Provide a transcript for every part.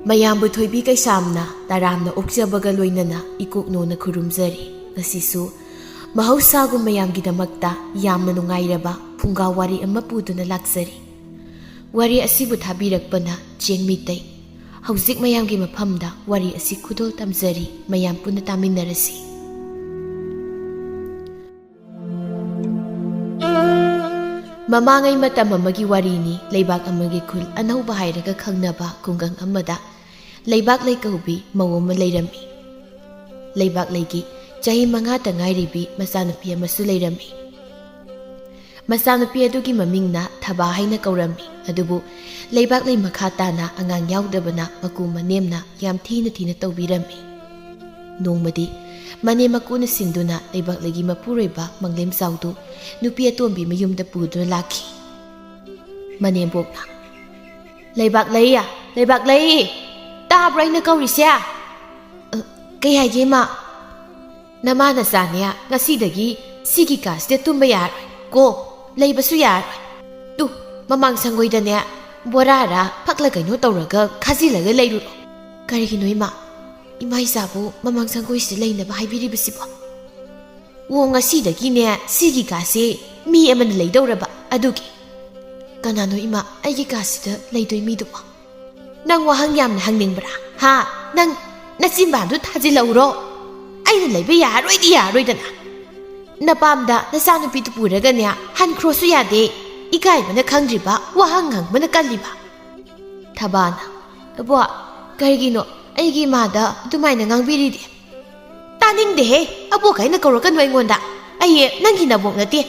ꯃꯌꯥꯝꯕꯨ ꯊꯣꯏꯕꯤ ꯀꯩꯁꯥꯝꯅ ꯇꯔꯥꯝꯅ ꯑꯣꯛꯆꯕꯒ ꯂꯣꯏꯅꯅ ꯏꯀꯣꯛꯅꯣꯅ ꯈꯨꯔꯨꯝꯖꯔꯤ ꯉꯁꯤꯁꯨ ꯃꯍꯧꯁꯥꯒꯨꯝ ꯃꯌꯥꯝꯒꯤꯗꯃꯛꯇ ꯌꯥꯝꯅ ꯅꯨꯡꯉꯥꯏꯔꯕ ꯐꯨꯡꯒꯥ ꯋꯥꯔꯤ ꯑꯃ ꯄꯨꯗꯨꯅ ꯂꯥꯛꯆꯔꯤ ꯋꯥꯔꯤ ꯑꯁꯤꯕꯨ ꯊꯥꯕꯤꯔꯛꯄꯅ ꯆꯦꯡ ꯃꯤꯇꯩ ꯍꯧꯖꯤꯛ ꯃꯌꯥꯝꯒꯤ ꯃꯐꯝꯗ ꯋꯥꯔꯤ ꯑꯁꯤ ꯈꯨꯗꯣꯜ ꯇꯝꯖꯔꯤ ꯃꯌꯥꯝ ꯄꯨꯟꯅ ꯇꯥꯃꯤꯟꯅꯔꯁꯤ ꯃꯃꯥꯡꯉꯩ ꯃꯇꯝ ꯑꯃꯒꯤ ꯋꯥꯔꯤꯅꯤ ꯂꯩꯕꯥꯛ ꯑꯃꯒꯤ ꯈꯨꯜ ꯑꯅꯧꯕ ꯍꯥꯏꯔꯒ ꯈꯪꯅꯕ ꯈꯨꯡꯒꯪ ꯑꯃꯗ ꯂꯩꯕꯥꯛ ꯂꯩ ꯀꯧꯕꯤ ꯃꯧ ꯑꯃ ꯂꯩꯔꯝꯃꯤ ꯂꯩꯕꯥꯛ ꯂꯩꯒꯤ ꯆꯍꯤ 5ꯇ ꯉꯥꯏꯔꯤꯕꯤ ꯃꯆꯥꯅꯨꯄꯤ ꯑꯃꯁꯨ ꯂꯩꯔꯝꯃꯤ ꯃꯆꯥꯅꯨꯄꯤ ꯑꯗꯨꯒꯤ ꯃꯃꯤꯡꯅ ꯊꯕꯥ ꯍꯥꯏꯅ ꯀꯧꯔꯝꯃꯤ ꯑꯗꯨꯕꯨ ꯂꯩꯕꯥꯛ ꯂꯩ ꯃꯈꯥ ꯇꯥꯅ ꯑꯉꯥꯡ ꯌꯥꯎꯗꯕꯅ ꯃꯀꯨ ꯃꯅꯦꯝꯅ ꯌꯥꯝ ꯊꯤꯅ ꯇꯧꯕꯤꯔꯝꯃꯤ ꯅꯣꯡꯃꯗꯤ ꯃꯅꯦꯝ ꯃꯀꯨꯅ ꯁꯤꯟꯗꯨꯅ ꯂꯩꯕꯥꯛ ꯂꯩꯒꯤ ꯃꯄꯨꯔꯣꯏꯕ ꯃꯪꯂꯦꯝꯆꯥꯎꯗꯨ ꯅꯨꯄꯤ ꯑꯇꯣꯝꯕꯤ ꯃꯌꯨꯝꯗ ꯄꯨꯗꯨꯅ ꯂꯥꯛꯈꯤ ꯃꯅꯦꯝꯕꯣꯛꯅ ꯂꯩꯕꯥꯛ ꯂꯩ ꯇꯥꯕ꯭ꯔꯥ ꯑꯩꯅ ꯀꯧꯔꯤꯁꯦ ꯀꯩ ꯍꯥꯏꯒꯦ ꯃꯥ ꯅꯃꯥ ꯅꯆꯥꯅꯦ ꯉꯁꯤꯗꯒꯤ ꯁꯤꯒꯤ ꯀꯥꯁꯤꯗ ꯇꯨꯝꯕ ꯌꯥꯔꯣꯏ ꯀꯣ ꯂꯩꯕꯁꯨ ꯌꯥꯔꯣꯏ ꯇꯨ ꯃꯃꯥꯡ ꯁꯪꯒꯣꯏꯗꯅꯦ ꯕꯣꯔꯥꯔ ꯐꯛꯂ ꯀꯩꯅꯣ ꯇꯧꯔꯒ ꯈꯥꯖꯤꯜꯂꯒ ꯂꯩꯔꯨꯔꯣ ꯀꯔꯤꯒꯤꯅꯣ ꯏꯃꯥ ꯏꯆꯥꯕꯨ ꯃꯃꯥꯡ ꯁꯪꯒꯣꯏꯁꯤꯗ ꯂꯩꯅꯕ ꯍꯥꯏꯕꯤꯔꯤꯕꯁꯤꯕꯣ ꯑꯣ ꯉꯁꯤꯗꯒꯤꯅꯦ ꯁꯤꯒꯤ ꯀꯥꯁꯦ ꯃꯤ ꯑꯃꯅ ꯂꯩꯗꯧꯔꯕ ꯑꯗꯨꯒꯤ ꯀꯅꯥꯅꯣ ꯏꯃꯥ ꯑꯩꯒꯤ ꯀꯥꯁꯤꯗ ꯂꯩꯗꯣꯏ ꯃꯤꯗꯨꯕꯣ ꯅꯪ ꯋꯥꯍꯪ ꯌꯥꯝꯅ ꯍꯪꯅꯤꯡꯕ꯭ꯔꯥ ꯍꯥ ꯅꯪ ꯅꯆꯤꯟꯕꯥꯟꯗꯨ ꯊꯥꯖꯤꯜꯂꯧꯔꯣ ꯑꯩꯅ ꯂꯩꯕ ꯌꯥꯔꯣꯏꯗꯅ ꯅꯄꯥꯝꯗ ꯅꯆꯥꯅꯨꯄꯤꯗꯨ ꯄꯨꯔꯒꯅꯦ ꯍꯟꯈ꯭ꯔꯣꯁꯨ ꯌꯥꯗꯦ ꯏꯀꯥꯏꯕꯅ ꯈꯪꯗ꯭ꯔꯤꯕ ꯋꯥꯍꯪ ꯍꯪꯕꯅ ꯀꯜꯂꯤꯕ ꯊꯕꯥꯅ ꯑꯕꯣ ꯀꯔꯤꯒꯤꯅꯣ ꯑꯩꯒꯤ ꯏꯃꯥꯗ ꯑꯗꯨꯃꯥꯏꯅ ꯉꯥꯡꯕꯤꯔꯤꯗꯤ ꯇꯥꯅꯤꯡꯗꯦꯍꯦ ꯑꯕꯣꯛ ꯍꯥꯏꯅ ꯀꯧꯔꯛꯀꯅꯨ ꯑꯩꯉꯣꯟꯗ ꯑꯩ ꯅꯪꯒꯤ ꯅꯕꯣꯛ ꯅꯠꯇꯦ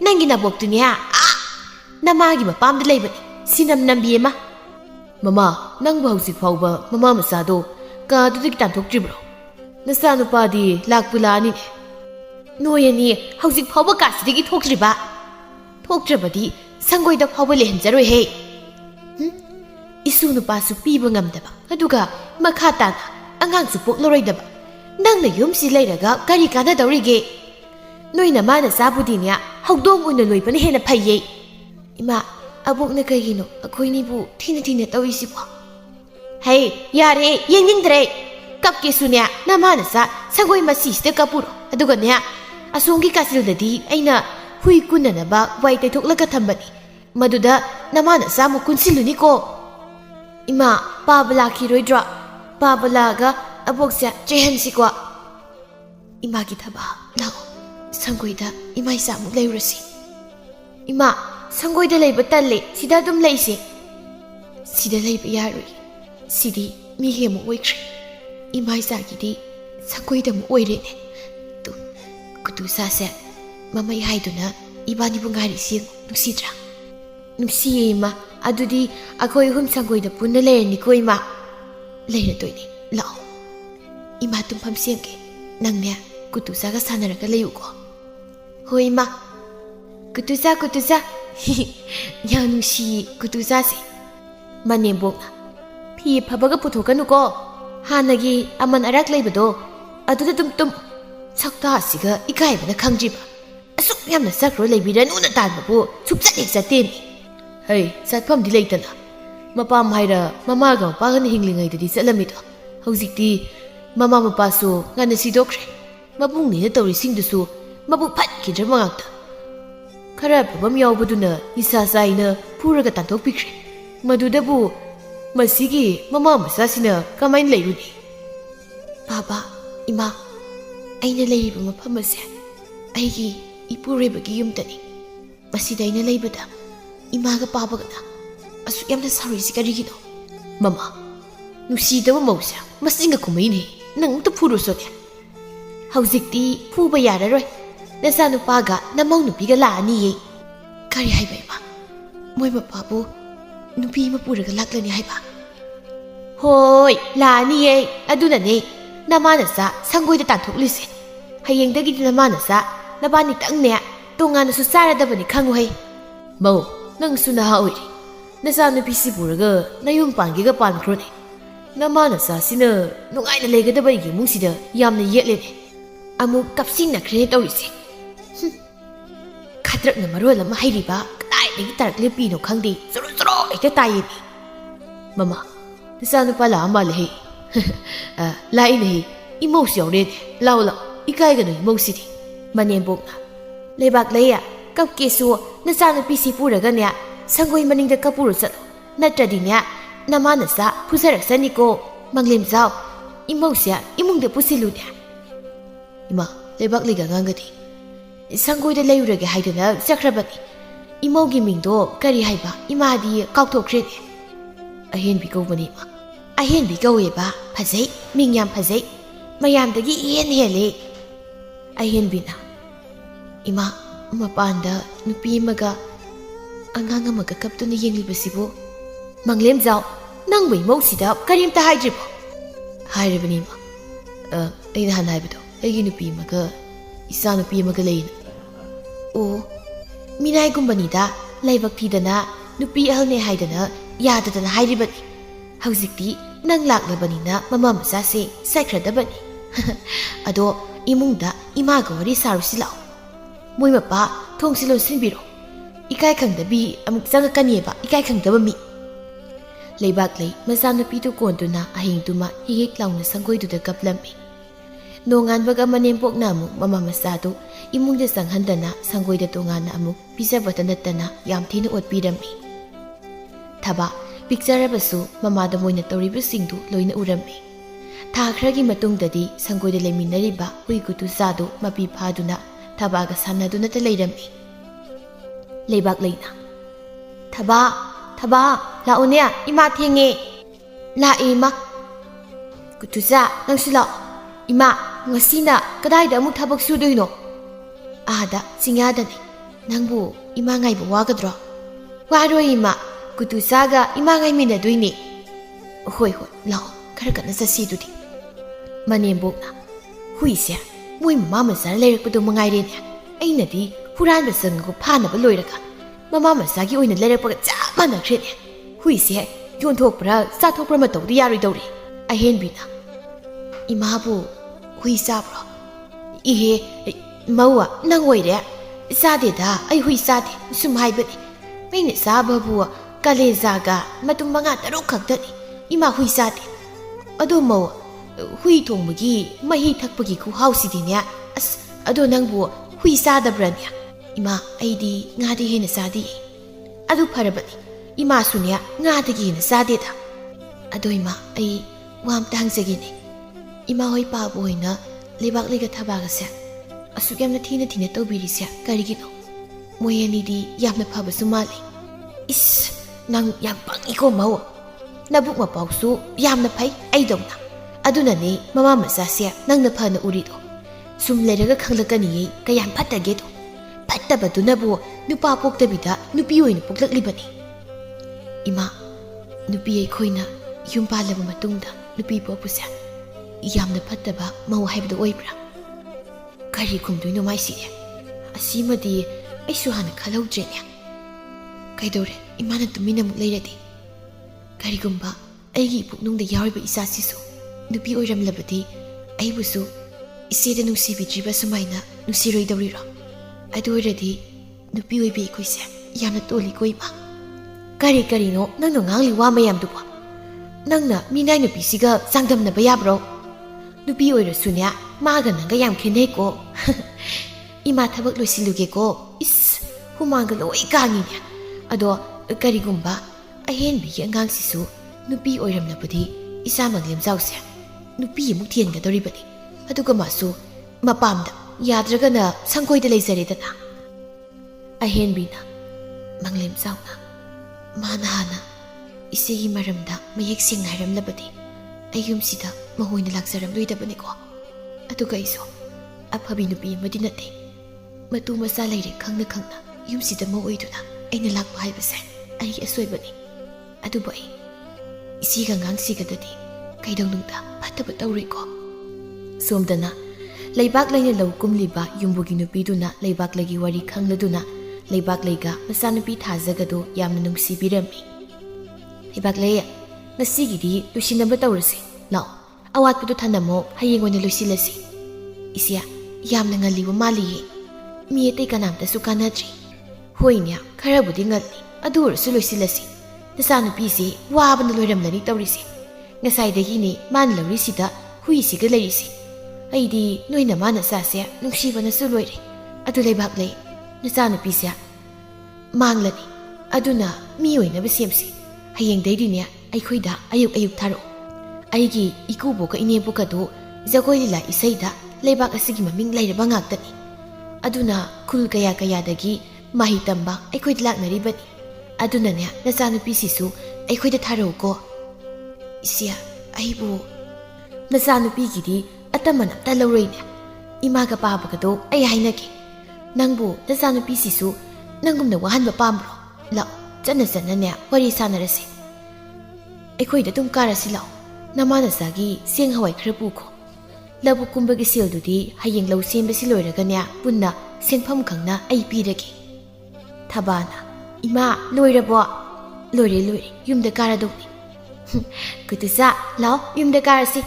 ꯅꯪꯒꯤ ꯅꯕꯣꯛꯇꯨꯅꯦ ꯅꯃꯥꯒꯤ ꯃꯄꯥꯝꯗ ꯂꯩꯕꯅꯤ ꯁꯤꯅꯝ ꯅꯝꯕꯤ ꯑꯃ ꯃꯃꯥ ꯅꯪꯕꯨ ꯍꯧꯖꯤꯛ ꯐꯥꯎꯕ ꯃꯃꯥ ꯃꯆꯥꯗꯣ ꯀꯥꯗꯨꯗꯒꯤ ꯇꯥꯟꯊꯣꯛꯇ꯭ꯔꯤꯕ꯭ꯔꯣ ꯅꯆꯥꯅꯨꯄꯥꯗꯤ ꯂꯥꯛꯄꯨ ꯂꯥꯛꯑꯅꯤꯅꯦ ꯅꯣꯏ ꯑꯅꯤ ꯍꯧꯖꯤꯛ ꯐꯥꯎꯕ ꯀꯥꯁꯤꯗꯒꯤ ꯊꯣꯛꯇ꯭ꯔꯤꯕ ꯊꯣꯛꯇ꯭ꯔꯕꯗꯤ ꯁꯪꯒꯣꯏꯗ ꯐꯥꯎꯕ ꯂꯩꯍꯟꯖꯔꯣꯏꯍꯦ 이수 누빠수 삐붕암다바 아두가 마카탄 안강수 복로로이다바 낭나 юм시 레이라가 까리 까나더리게 너희나 마나 사부디냐 헉동 오늘 너희번에 해나 파이예 이마 아복나 그기노 아코이니부 티나 떠이시보 헤이 야레 옌닝드레 깝게수냐 나마나사 상고이 마시스데 까부로 아두가냐 아송기 까실다디 아이나 후이 꾸나나바 와이테 톡라가 탐바니 마두다 나마나사 무 꾼실루니코 이마 바블라 키로이드라 바블라가 아복사 제හන්시과 이마기 타바 라오 상고이다 이마이사 무 레우르시 이마 상고이다 레이바 딸레 시다 좀 레이시 시다 레이바 야루이 시디 미헤 무 오이크리 이마이사기디 상고이다 무 오이레네 또 구두사세 마마이 하이도나 이바니 붕가리시 누시드라 누시에 이마 아두디 아코이 훔상고이다 분나 레니코 이마 레르도이니 라오 이마 tumpham siengke nangnya kutusaga sanaraga leyuko hoi ma kutusa nya nungsi kutusase manembokna phi phabaga puthokanuko hanagi aman arak leibado aduda tum sakta asiga ikaibana khangjiba asuk yamna sakro leibiranu na tanbabu supchat exatem hey satpham di leitana mapam haira mamaga mapagan hinglingai dadi chatlamido hojikti mama mapasu ngana sidokre mabungni na tawri singdusu mabu phatkidra mangakta khara babam yawbaduna nisa saina puraga tanthok pikre madudabu masigi mama masasina kamain leiruni baba ima aina leiriba mafam ase aigi ipurebagi yumtani masida aina leibada imaga babagana asu yamna sarisi karigino mama nusidaba mausa masinga kumaini nang to purusone hawjikti puba yararoi nasa nupaga namau nupiga laani ye kari haiba ima moi mapabu nupi ma puraga laklani haiba hoi laani ye aduna ne namana sa sangoida tanthoklis hayengdagi namana sa nabani tangne tongana su saradabani khangu hai mau nang suna hawi nasa nupi si puraga nayum pangiga pankrone namana sa sina nungaina legadaba gi musida yamna yetlene amu kapsingna khre tawrise khadrak na marol ama hairiba kadai dagi tarakle pino khangdi zoro ite taye mama ꯅꯆꯥꯅꯨꯄꯥ ꯂꯥꯛꯑ ꯃꯥꯜꯂꯦ ꯂꯥꯛꯏꯅꯦ ꯏꯃꯧꯁꯨ ꯌꯥꯎꯔꯦꯅꯦ ꯂꯥꯛꯑꯣ ꯂꯥꯛꯑꯣ ꯏꯀꯥꯏꯒꯅꯨ ꯏꯃꯧꯁꯤꯗꯤ ꯃꯅꯦꯝꯕꯣꯛꯅ ꯂꯩꯕꯥꯛ ꯂꯩꯌꯥ ꯀꯞꯀꯦꯁꯨ ꯅꯆꯥꯅꯨꯄꯤꯁꯤ ꯄꯨꯔꯒꯅꯦ ꯁꯪꯒꯣꯏ ꯃꯅꯤꯡꯗ ꯀꯞꯄꯨꯔ ꯆꯠꯂꯣ ꯅꯠꯇ꯭ꯔꯗꯤꯅꯦ ꯅꯃꯥ ꯅꯆꯥ ꯐꯨꯖꯔꯛꯁꯅꯤꯀꯣ ꯃꯪꯂꯦꯝꯖꯥꯎ ꯏꯃꯧꯁꯦ ꯏꯃꯨꯡꯗ ꯄꯨꯁꯤꯜꯂꯨꯅꯦ ꯏꯃꯥ ꯂꯩꯕꯥꯛ ꯂꯩꯒ ꯉꯥꯡꯒꯗꯤ ꯁꯪꯒꯣꯏꯗ ꯂꯩꯔꯨꯔꯒꯦ ꯍꯥꯏꯗꯨꯅ ꯆꯠꯈ꯭ꯔꯕꯅꯤ 이모기 밍도 까리 하이바 이마디 깎톡크레네 아헨비 거우버니 마 아헨비 거우에바 파제이 밍얌 파제이 마얌다기 이엔헬레 아헨비나 이마 마판다 누피마가 안강아마가 갑두니 옌글베시보 망렘자오 낭부 이모시다 까림타 하이지보 하이르버니 마 아이나 하나 하이버도 아기 누피마가 이사 누피마가 레인 오 미나이군바니다 라이박 피다나 누피 아흐네 하이다나 야다다나 하이리바니 하우직디 낭 락라바니나 마마마사세 사이크라다바니 아도 이몽다 이마가 와리 사루실라오 모이마빠 통실로 신비로 이카이 칸다비 아묵 장가까니에바 이카이 칸다바미 레이박 레이 마사 누피도 꼰두나 아힝두마 히힉 라우나 상고이두다 갑람미 농안바가 마넴복나 아묵 마마마사도 이몽데 상한다나 상고이다 동안나 아묵 비자바다 나타나 얌티나 옷비람미 타바 픽자라바수 마마다 모이나 떠리브싱두 로이나 우람미 타크라기 마뚱다디 상고이다 레미나리바 후이구투 사도 마비 파두나 타바가 산나두나타 레이람미 레이박 레이나 타바 라오네야 이마 탱에 라이마 구투자 낭실라 이마 ngasina kadayda amuk thabak sudoino ada singyadani nangbu ima ngai bu wagadro waro ima kutu saga ima ngai mina duini hoi lao khar kana sasi dudi manembokna huise moi mama sa lerakpado mangai re ne aina di huran ba sang ko phana ba loiraga mama masa gi oina lerakpa ga chama na khre ne huise yon thok pra sa thok pra ma tawdi yari dawri a hen bina ima bu hui sabro ihe mawa nang oire sadeda ai hui sade sum haibani maine sababu kalezaga matum manga taruk khakdani ima hui sade ado mawa hui thongmagi mahi thakpagi khu hausidine as ado nangbu hui sadabranya ima aidi ngadi hena sadi adu pharabani ima sunya ngadagi hena sadeda ado ima ai wam tangjagini इमा होई पाबो होइना लेबाक लेगा थाबागसे असुक यामना थीना तौबिरिसे करिगिनो मोयनिदी यामना फाबसु माले इस नंग याम पंगिको माव नबुक मपाउसु यामना फै आइदौना अदुनाने ममा मसासे नंगना फना उरिदो सुम लेरगा खंगलकनी कयाम फत्तगेदो फत्तबदुनबु नुपा पोक्तबिदा नुपी होइना पोक्लकलिबनी इमा नुपी खोइना युम पालबा मतुंगदा नुपी पोपुसे यामना फत्तबा मौ हाइबदो ओइब्रा करी खुमदुइनो माइसिरे असीमदी आइसु हाना खलौद्रेने कइदोरे इमाना तुमिना मुक लेरदि करीगुम्बा आइगी पुकनुंगदा यारिबा इसासिसु नुपी ओइरमलबदि आइबुसु इसेदा नुसिबिद्रिबा सुमाइना नुसिरोइदौरिरो अदोइरदि नुपी ओइबि इखोइसे यामना तोलि कोइबा करीनो नंनो nganगलि वा मयामदुबो नंगना मिनाइ नुपीसिगा चांगदमनबा याब्रो 누비 오이러수냐 마가난가 얌खे네고 이마 타박 로실루게고 이스 후망가 로이 강이냐 아도 까리군바 아헨비 양강시수 누비 오이럼나버디 이사망렘 자우세 누비 묵티엔가 도리버디 아두가 마수 마밤다 야드라가나 상고이데 레이자레다나 아헨비나 망렘 자우나 마나하나 이세기 마름다 마옓생 하람나버디 ayumsida mahoyna laksaram loidabani ko atuga iso aphabi nupi madinate matu masa leire khangna yumsida mo oiduna aina lakpa haibase ai asoibani adubai isi gangang sigadadi kaidongnungta phattaba tawri ko somdana leibak laina lawkum liba yumbugi nupi duna leibak lagi wari khangladuna leibak leiga masa nupi thajagado yamna nungsi birami leibak leya nasigidi lusinaba tawrasi lao awatpudu thanamo hayeng oina lusilasi isia yamna ngalliwa mali mi ete kanamta su kanatri hoinya kharabudi ngalli adur su lusilasi nasanu pisi wabana loiramlani tawrisi ꯉꯁꯥꯏꯗꯒꯤꯅꯤ ꯃꯥꯅ ꯂꯧꯔꯤꯁꯤꯗ ꯍꯨꯏꯁꯤꯒ ꯂꯩꯔꯤꯁꯤ ꯑꯩꯗꯤ ꯅꯣꯏꯅ ꯃꯥꯅ ꯆꯥꯁꯦ ꯅꯨꯡꯁꯤꯕꯅꯁꯨ ꯂꯣꯏꯔꯦ ꯑꯗꯨ ꯂꯩꯕꯥꯛ ꯂꯩ ꯅꯆꯥꯅꯨꯄꯤꯁꯦ ꯃꯥꯡꯂꯅꯤ ꯑꯗꯨꯅ ꯃꯤ ꯑꯣꯏꯅꯕ ꯁꯦꯝꯁꯤ ꯍꯌꯦꯡꯗꯩꯗꯤꯅꯦ ꯑꯩꯈꯣꯏꯗ ꯑꯌꯨꯛ ꯊꯥꯔꯛꯑꯣ ꯑꯩꯒꯤ ꯏꯀꯨꯕꯣꯛꯀ ꯏꯅꯦꯕꯣꯛꯀꯗꯣ ꯖꯒꯣꯏ ꯂꯤꯂꯥ ꯏꯁꯩꯗ ꯂꯩꯕꯥꯛ ꯑꯁꯤꯒꯤ ꯃꯃꯤꯡ ꯂꯩꯔꯕ ꯉꯥꯛꯇꯅꯤ ꯑꯗꯨꯅ ꯈꯨꯜ ꯀꯌꯥꯗꯒꯤ ꯃꯍꯩ ꯇꯝꯕ ꯑꯩꯈꯣꯏꯗ ꯂꯥꯛꯅꯔꯤꯕꯅꯤ ꯑꯗꯨꯅꯅꯦ ꯅꯆꯥꯅꯨꯄꯤꯁꯤꯁꯨ ꯑꯩꯈꯣꯏꯗ ꯊꯥꯔꯛꯎꯀꯣ ꯏꯆꯦ ꯑꯩꯕꯨ ꯅꯆꯥꯅꯨꯄꯤꯒꯤꯗꯤ ꯑꯇꯃꯟ ꯑꯝꯇ ꯂꯧꯔꯣꯏꯅꯦ ꯏꯃꯥꯒ ꯄꯥꯕꯒꯗꯣ ꯑꯩ ꯍꯥꯏꯅꯒꯦ ꯅꯪꯕꯨ ꯅꯆꯥꯅꯨꯄꯤꯁꯤꯁꯨ ꯅꯪꯒꯨꯝꯅ ꯋꯥꯍꯟꯕ ꯄꯥꯝꯕ꯭ꯔꯣ ꯂꯥꯛꯑꯣ ꯆꯠꯅꯅꯦ ꯋꯥꯔꯤ ꯁꯥꯟꯅꯔꯁꯤ ꯑꯩꯈꯣꯏꯗ ꯑꯗꯨꯝ ꯀꯥꯔꯁꯤ ꯂꯥꯛꯑꯣ ꯅꯃꯥ ꯅꯆꯥꯒꯤ ꯆꯦꯡ ꯍꯋꯥꯏ ꯈꯔ ꯄꯨꯈꯣ ꯂꯧꯕꯨꯛ ꯀꯨꯝꯕꯒꯤ ꯁꯦꯜꯗꯨꯗꯤ ꯍꯌꯦꯡ ꯂꯧ ꯁꯦꯝꯕꯁꯤ ꯂꯣꯏꯔꯒꯅꯦ ꯄꯨꯟꯅ ꯁꯦꯟꯐꯝ ꯈꯪꯅ ꯑꯩ ꯄꯤꯔꯒꯦ ꯊꯕꯥꯅ ꯏꯃꯥ ꯂꯣꯏꯔꯕꯣ ꯂꯣꯏꯔꯦ ꯌꯨꯝꯗ ꯀꯥꯔꯗꯧꯅꯤ ꯀꯨꯇꯨꯆꯥ ꯂꯥꯎ ꯌꯨꯝꯗ ꯀꯥꯔꯁꯤ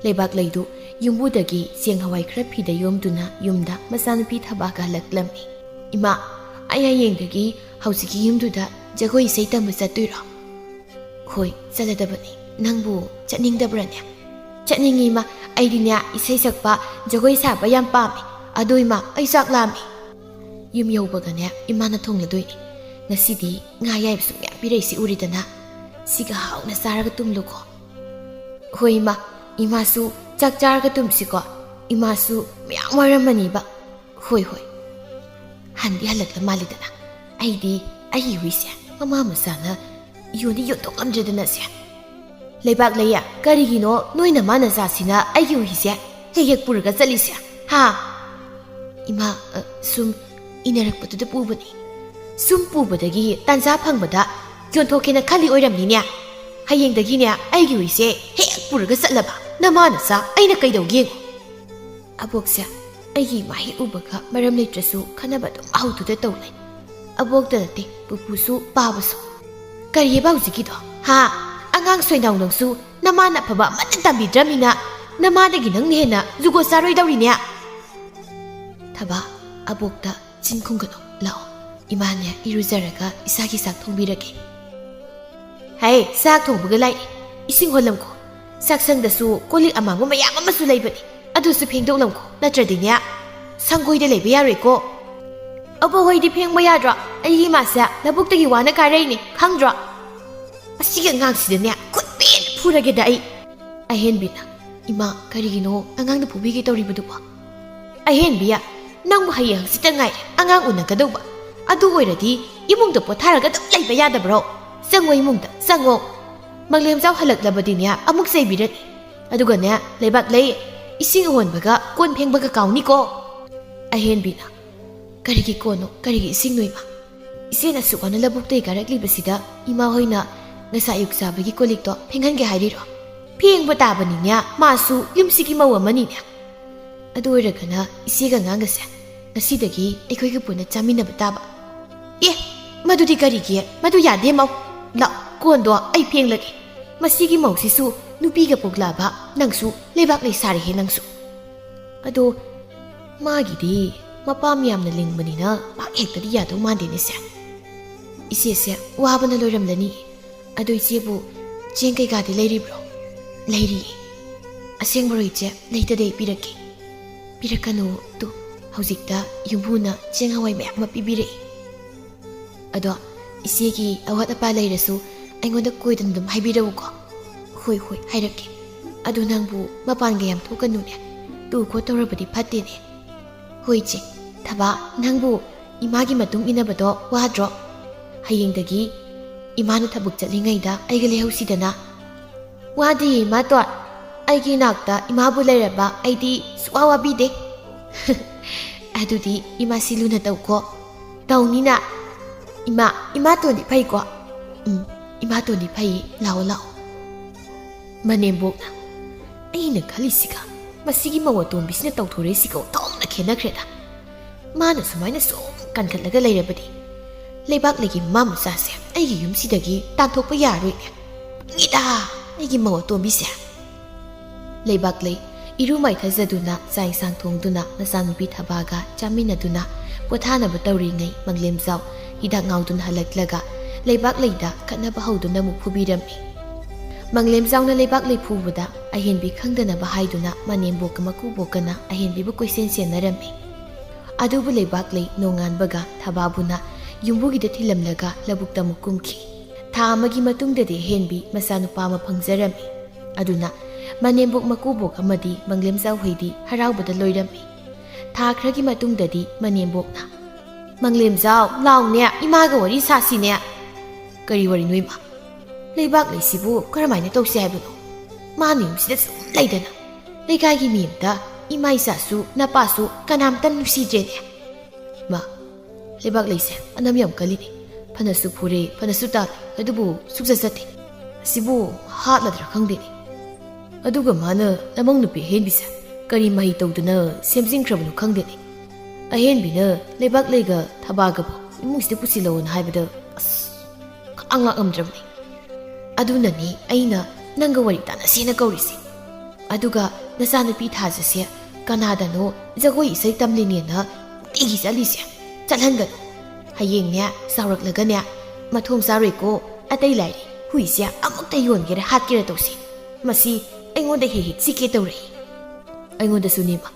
ꯂꯩꯕꯥꯛ ꯂꯩꯗꯨ ꯌꯨꯝꯕꯨꯗꯒꯤ ꯆꯦꯡ ꯍꯋꯥꯏ ꯈꯔ ꯐꯤꯗ ꯌꯣꯝꯗꯨꯅ ꯌꯨꯝꯗ ꯃꯆꯥꯅꯨꯄꯤ ꯊꯕꯥꯒ ꯍꯜꯂꯛꯂꯝꯃꯤ ꯏꯃꯥ ꯑꯩ ꯍꯌꯦꯡꯗꯒꯤ ꯍꯧꯖꯤꯛꯀꯤ ꯌꯨꯝꯗꯨꯗ ꯖꯒꯣꯏ ꯏꯁꯩ ꯇꯝꯕ ꯆꯠꯇꯣꯏꯔꯣ ꯍꯣꯏ ꯆꯠꯂꯗꯕꯅꯤ ꯅꯪꯕꯨ ꯆꯠꯅꯤꯡꯗꯕ꯭ꯔꯅꯦ ꯆꯠꯅꯤꯡꯉꯤ ꯏꯃꯥ ꯑꯩꯗꯤꯅꯦ ꯏꯁꯩ ꯁꯛꯄ ꯖꯒꯣꯏ ꯁꯥꯕ ꯌꯥꯝ ꯄꯥꯝꯃꯤ ꯑꯗꯣ ꯏꯃꯥ ꯑꯩ ꯆꯥꯛ ꯂꯥꯝꯃꯤ ꯌꯨꯝ ꯌꯧꯕꯒꯅꯦ ꯏꯃꯥꯅ ꯊꯣꯡꯂꯗꯣꯏꯅꯤ ꯉꯁꯤꯗꯤ ꯉꯥ ꯌꯥꯏꯕꯁꯨ ꯃꯌꯥꯝ ꯄꯤꯔꯛꯏꯁꯤ ꯎꯔꯤꯗꯅ ꯁꯤꯒ ꯍꯥꯎꯅ ꯆꯥꯔꯒ ꯇꯨꯝꯂꯨꯀꯣ ꯍꯣꯏ ꯏꯃꯥ 이마수 짝짝가 tumsiko 이마수 ꯃꯌꯥꯝ ꯋꯥꯔꯝꯃꯅꯤꯕ ꯍꯣꯏ ꯍꯟꯗꯤ ꯍꯜꯂꯛꯂ ꯃꯥꯜꯂꯤꯗꯅ ꯑꯩꯗꯤ ꯑꯩꯒꯤ ꯍꯨꯏꯁꯦ ꯃꯃꯥ ꯃꯆꯥꯅ ꯌꯣꯟꯗꯤ ꯌꯣꯟꯊꯣꯛꯂꯝꯗ꯭ꯔꯦꯗꯅꯁꯦ ꯂꯩꯕꯥꯛ ꯂꯩꯌꯥ ꯀꯔꯤꯒꯤꯅꯣ ꯅꯣꯏꯅ ꯃꯥꯅ ꯆꯥꯁꯤꯅ ꯑꯩꯒꯤ ꯍꯨꯏꯁꯦ ꯍꯦꯛ ꯄꯨꯔꯒ ꯆꯠꯂꯤꯁꯦ ꯍꯥ 이마 ꯁꯨꯝ 이내ꯔꯛꯄꯗꯨꯗ ꯄꯨꯕꯅꯤ ꯁꯨꯝ ꯄꯨꯕꯗꯒꯤ ꯇꯥꯟꯖꯥ ꯐꯪꯕꯗ ꯌꯣꯟꯊꯣꯛꯀꯦꯅ ꯈꯜꯂꯤ ꯑꯣꯏꯔꯝꯅꯤꯅꯦ ꯍꯌꯦꯡꯗꯒꯤꯅꯦ ꯑꯩꯒꯤ ꯍꯨꯏꯁꯦ ꯍꯦꯛ ꯄꯨꯔꯒ ꯆꯠꯂꯕ ꯅꯃꯥꯅ ꯆꯥ ꯑꯩꯅ ꯀꯩꯗꯧꯒꯦ ꯑꯕꯣꯛꯁꯦ ꯑꯩꯒꯤ ꯏꯃꯥ ꯍꯦꯛ ꯎꯕꯒ ꯃꯔꯝ ꯂꯩꯇ꯭ꯔꯁꯨ ꯈꯟꯅꯕ ꯑꯗꯨꯝ ꯍꯧꯗꯨꯗ ꯇꯧ ꯂꯩ ꯑꯕꯣꯛꯇ ꯅꯠꯇꯦ ꯄꯨꯄꯨꯁꯨ ꯄꯥꯕꯁꯨ ꯀꯔꯤꯌꯦꯕ ꯍꯧꯖꯤꯛꯀꯤꯗꯣ ꯍꯥ ꯑꯉꯥꯡ ꯁꯣꯏꯅꯥꯎ ꯅꯪꯁꯨ ꯅꯃꯥꯅ ꯑꯐꯕ ꯑꯃꯠꯇ ꯇꯝꯕꯤꯗ꯭ꯔꯃꯤꯅ ꯅꯃꯥꯗꯒꯤ ꯅꯪꯅ ꯍꯦꯟꯅ ꯖꯨꯒꯣꯠ ꯆꯥꯔꯣꯏꯗꯧꯔꯤꯅꯦ ꯊꯕ ꯑꯕꯣꯛꯇ ꯆꯤꯟ ꯈꯨꯝꯒꯅꯨ ꯂꯥꯛꯑꯣ 이마네 이루자라가 이삭이 싹 통비르게 하이 싹 통부가 라이 이싱 홀람고 싹상다수 꼴릭 아마무 마야 아마수 라이버니 아두수 팽독람고 나트라디냐 상고이데 레비 야르고 어버 호이디 팽 뭐야드라 아이 마사 나북덕이 와나 가레이니 강드라 아시게 앙시드냐 굿빈 푸라게 다이 아헨비나 이마 가리기노 앙앙도 부비게 떠리부두바 아헨비야 낭부 하이 항시땅아이 앙앙 우나가도바 ꯑꯗꯨ ꯑꯣꯏꯔꯗꯤ ꯏꯃꯨꯡꯗ ꯄꯣꯊꯥꯔꯒ ꯑꯗꯨꯝ ꯂꯩꯕ ꯌꯥꯗꯕ꯭ꯔꯣ ꯆꯪꯉꯣ ꯏꯃꯨꯡꯗ ꯆꯪꯉꯣ ꯃꯪꯂꯦꯝꯖꯥꯎ ꯍꯜꯂꯛꯂꯕꯗꯤꯅꯦ ꯑꯃꯨꯛ ꯆꯩꯕꯤꯔꯅꯤ ꯑꯗꯨꯒꯅꯦ ꯂꯩꯕꯥꯛ ꯂꯩ ꯏꯁꯤꯡ ꯑꯍꯣꯟꯕꯒ ꯀꯣꯟ ꯐꯦꯡꯕꯒ ꯀꯥꯎꯅꯤꯀꯣ ꯑꯍꯦꯟꯕꯤꯅ ꯀꯔꯤꯒꯤ ꯀꯣꯟꯅꯣ ꯀꯔꯤꯒꯤ ꯏꯁꯤꯡꯅꯣ ꯏꯃꯥ ꯏꯆꯦꯅ ꯑꯁꯨꯛ ꯋꯥꯅ ꯂꯧꯕꯨꯛꯇꯩ ꯀꯥꯔꯛꯂꯤꯕꯁꯤꯗ ꯏꯃꯥ ꯍꯣꯏꯅ ꯉꯁꯥꯏ ꯑꯌꯨꯛ ꯆꯥꯕꯒꯤ ꯀꯣꯜꯂꯤꯛꯇꯣ ꯐꯦꯡꯍꯟꯒꯦ ꯍꯥꯏꯔꯤꯔꯣ ꯐꯦꯡꯕ ꯇꯥꯕꯅꯤꯅꯦ ꯃꯥꯁꯨ ꯌꯨꯝꯁꯤꯒꯤ ꯃꯧ ꯑꯃꯅꯤꯅꯦ ꯑꯗꯨ ꯑꯣꯏꯔꯒꯅ ꯏꯆꯦꯒ ꯉꯥꯡꯒꯁꯦ ꯉꯁꯤꯗꯒꯤ ꯑꯩꯈꯣꯏꯒ ꯄꯨꯟꯅ ꯆꯥꯃꯤꯟꯅꯕ ꯇꯥꯕ मधुदी करीगे मधु यादे मौ ला कोंदो आई फेंगलगे मसीगी मौसिसु नुपीगा पोगलाबा नंगसु लेबाक ले सारे हे नंगसु अदो मागिदी मपाम यामना लिंगबनिना पाक हेक्तदी यादो मांदेने से इसेसे वाबना लोरमलनी अदो इसेबु चेंग कई गादे लेरिब्रो लेरि असेंग बरो इचे लेतदे पिरकनु तो हौजिकता युबुना चेंग हवाई मयाम पिबिरे अदो इसेगी अवत अपा लेरसु अइगोंदा कोइदन दम हाइबिरउको होय हाइरके अदो नंगबु मपान गे याम थोकनुने तु को तौरबदि फतेने होइचे थबा नंगबु इमागी मतुंग इनबदो वाद्रो हयेंदगी इमानु थबुक चलिङैदा अइगा लेहौसिदना वादि मातो अइगी नाक्ता इमाबु लेरबा अइदि सुवावाबिदे अदुदि इमा सिलुना तौको तौनिना इमा तोनी फई को इमा तोनी फई लाओ मनेम्बोकना अइना खलिसिका मसिगी मवतोन बिसना तौथोरेसिको तोंना खेनख्रेदा माना सुमाइना सो कनखलगा लेरबदी लेबाक लेगी मामसासे अइगी युमसिदगी तांथोकपा यारोइने गिदा अइगी मवतोन बिसे लेबाक ले इरु माइथाजदुना चाइसांग थोंदुना नसानुपि थबागा चामिनदुना पोथानबा तौरिङै मंगलेमजाव हिदाक गाउदुन हलक्लगा लेबाक लेदा खनबा हौदुना मुख फुबिरम्मी Manglem zauna leibak leifubuda ahenbi khangdanaba haiduna manembok makubokana ahenbibu koisen senarami. Adubu leibak lei nonganbaga thababuna yumbugida thilamlaga labukta mukumki. Tha amagi matungdadi ahenbi masanupa ama phangjarami. Aduna manembok makubok amadi manglem zau hoidi haraubada loirami. Tha khragi matungdadi manembokna Manglem zau laune imaga wari sasine. Kari wari noima. Leibak leisibu karamaina tawse haibano. Mani umsida sum leidana. Leikagi miyamda imai sasu napasu kanamtan nusidrene. Ma leibak leise anam yam kalini. Phanasu phure phanasu ta adubu sukjasati. Sibu hatladra khangdeni. Aduga mana lamang nupi henbisa kari mahi tawduna semjingkrabanu khangdeni. Ahenbina leibak leiga thabagabo imungsida pusilawon haibada angla amdrabni. Adunani aina nanga wari tana sena kaurisi. Aduga nasanupi thajase kanadano jagoi isai tamlinena tigi chalise chalhangano. Hayengnya sauraklaganya mathom sareko atai lairi huisia amukta yongera hatkira tawsi. Masi aingonda he sike tawrei. Aingonda sunima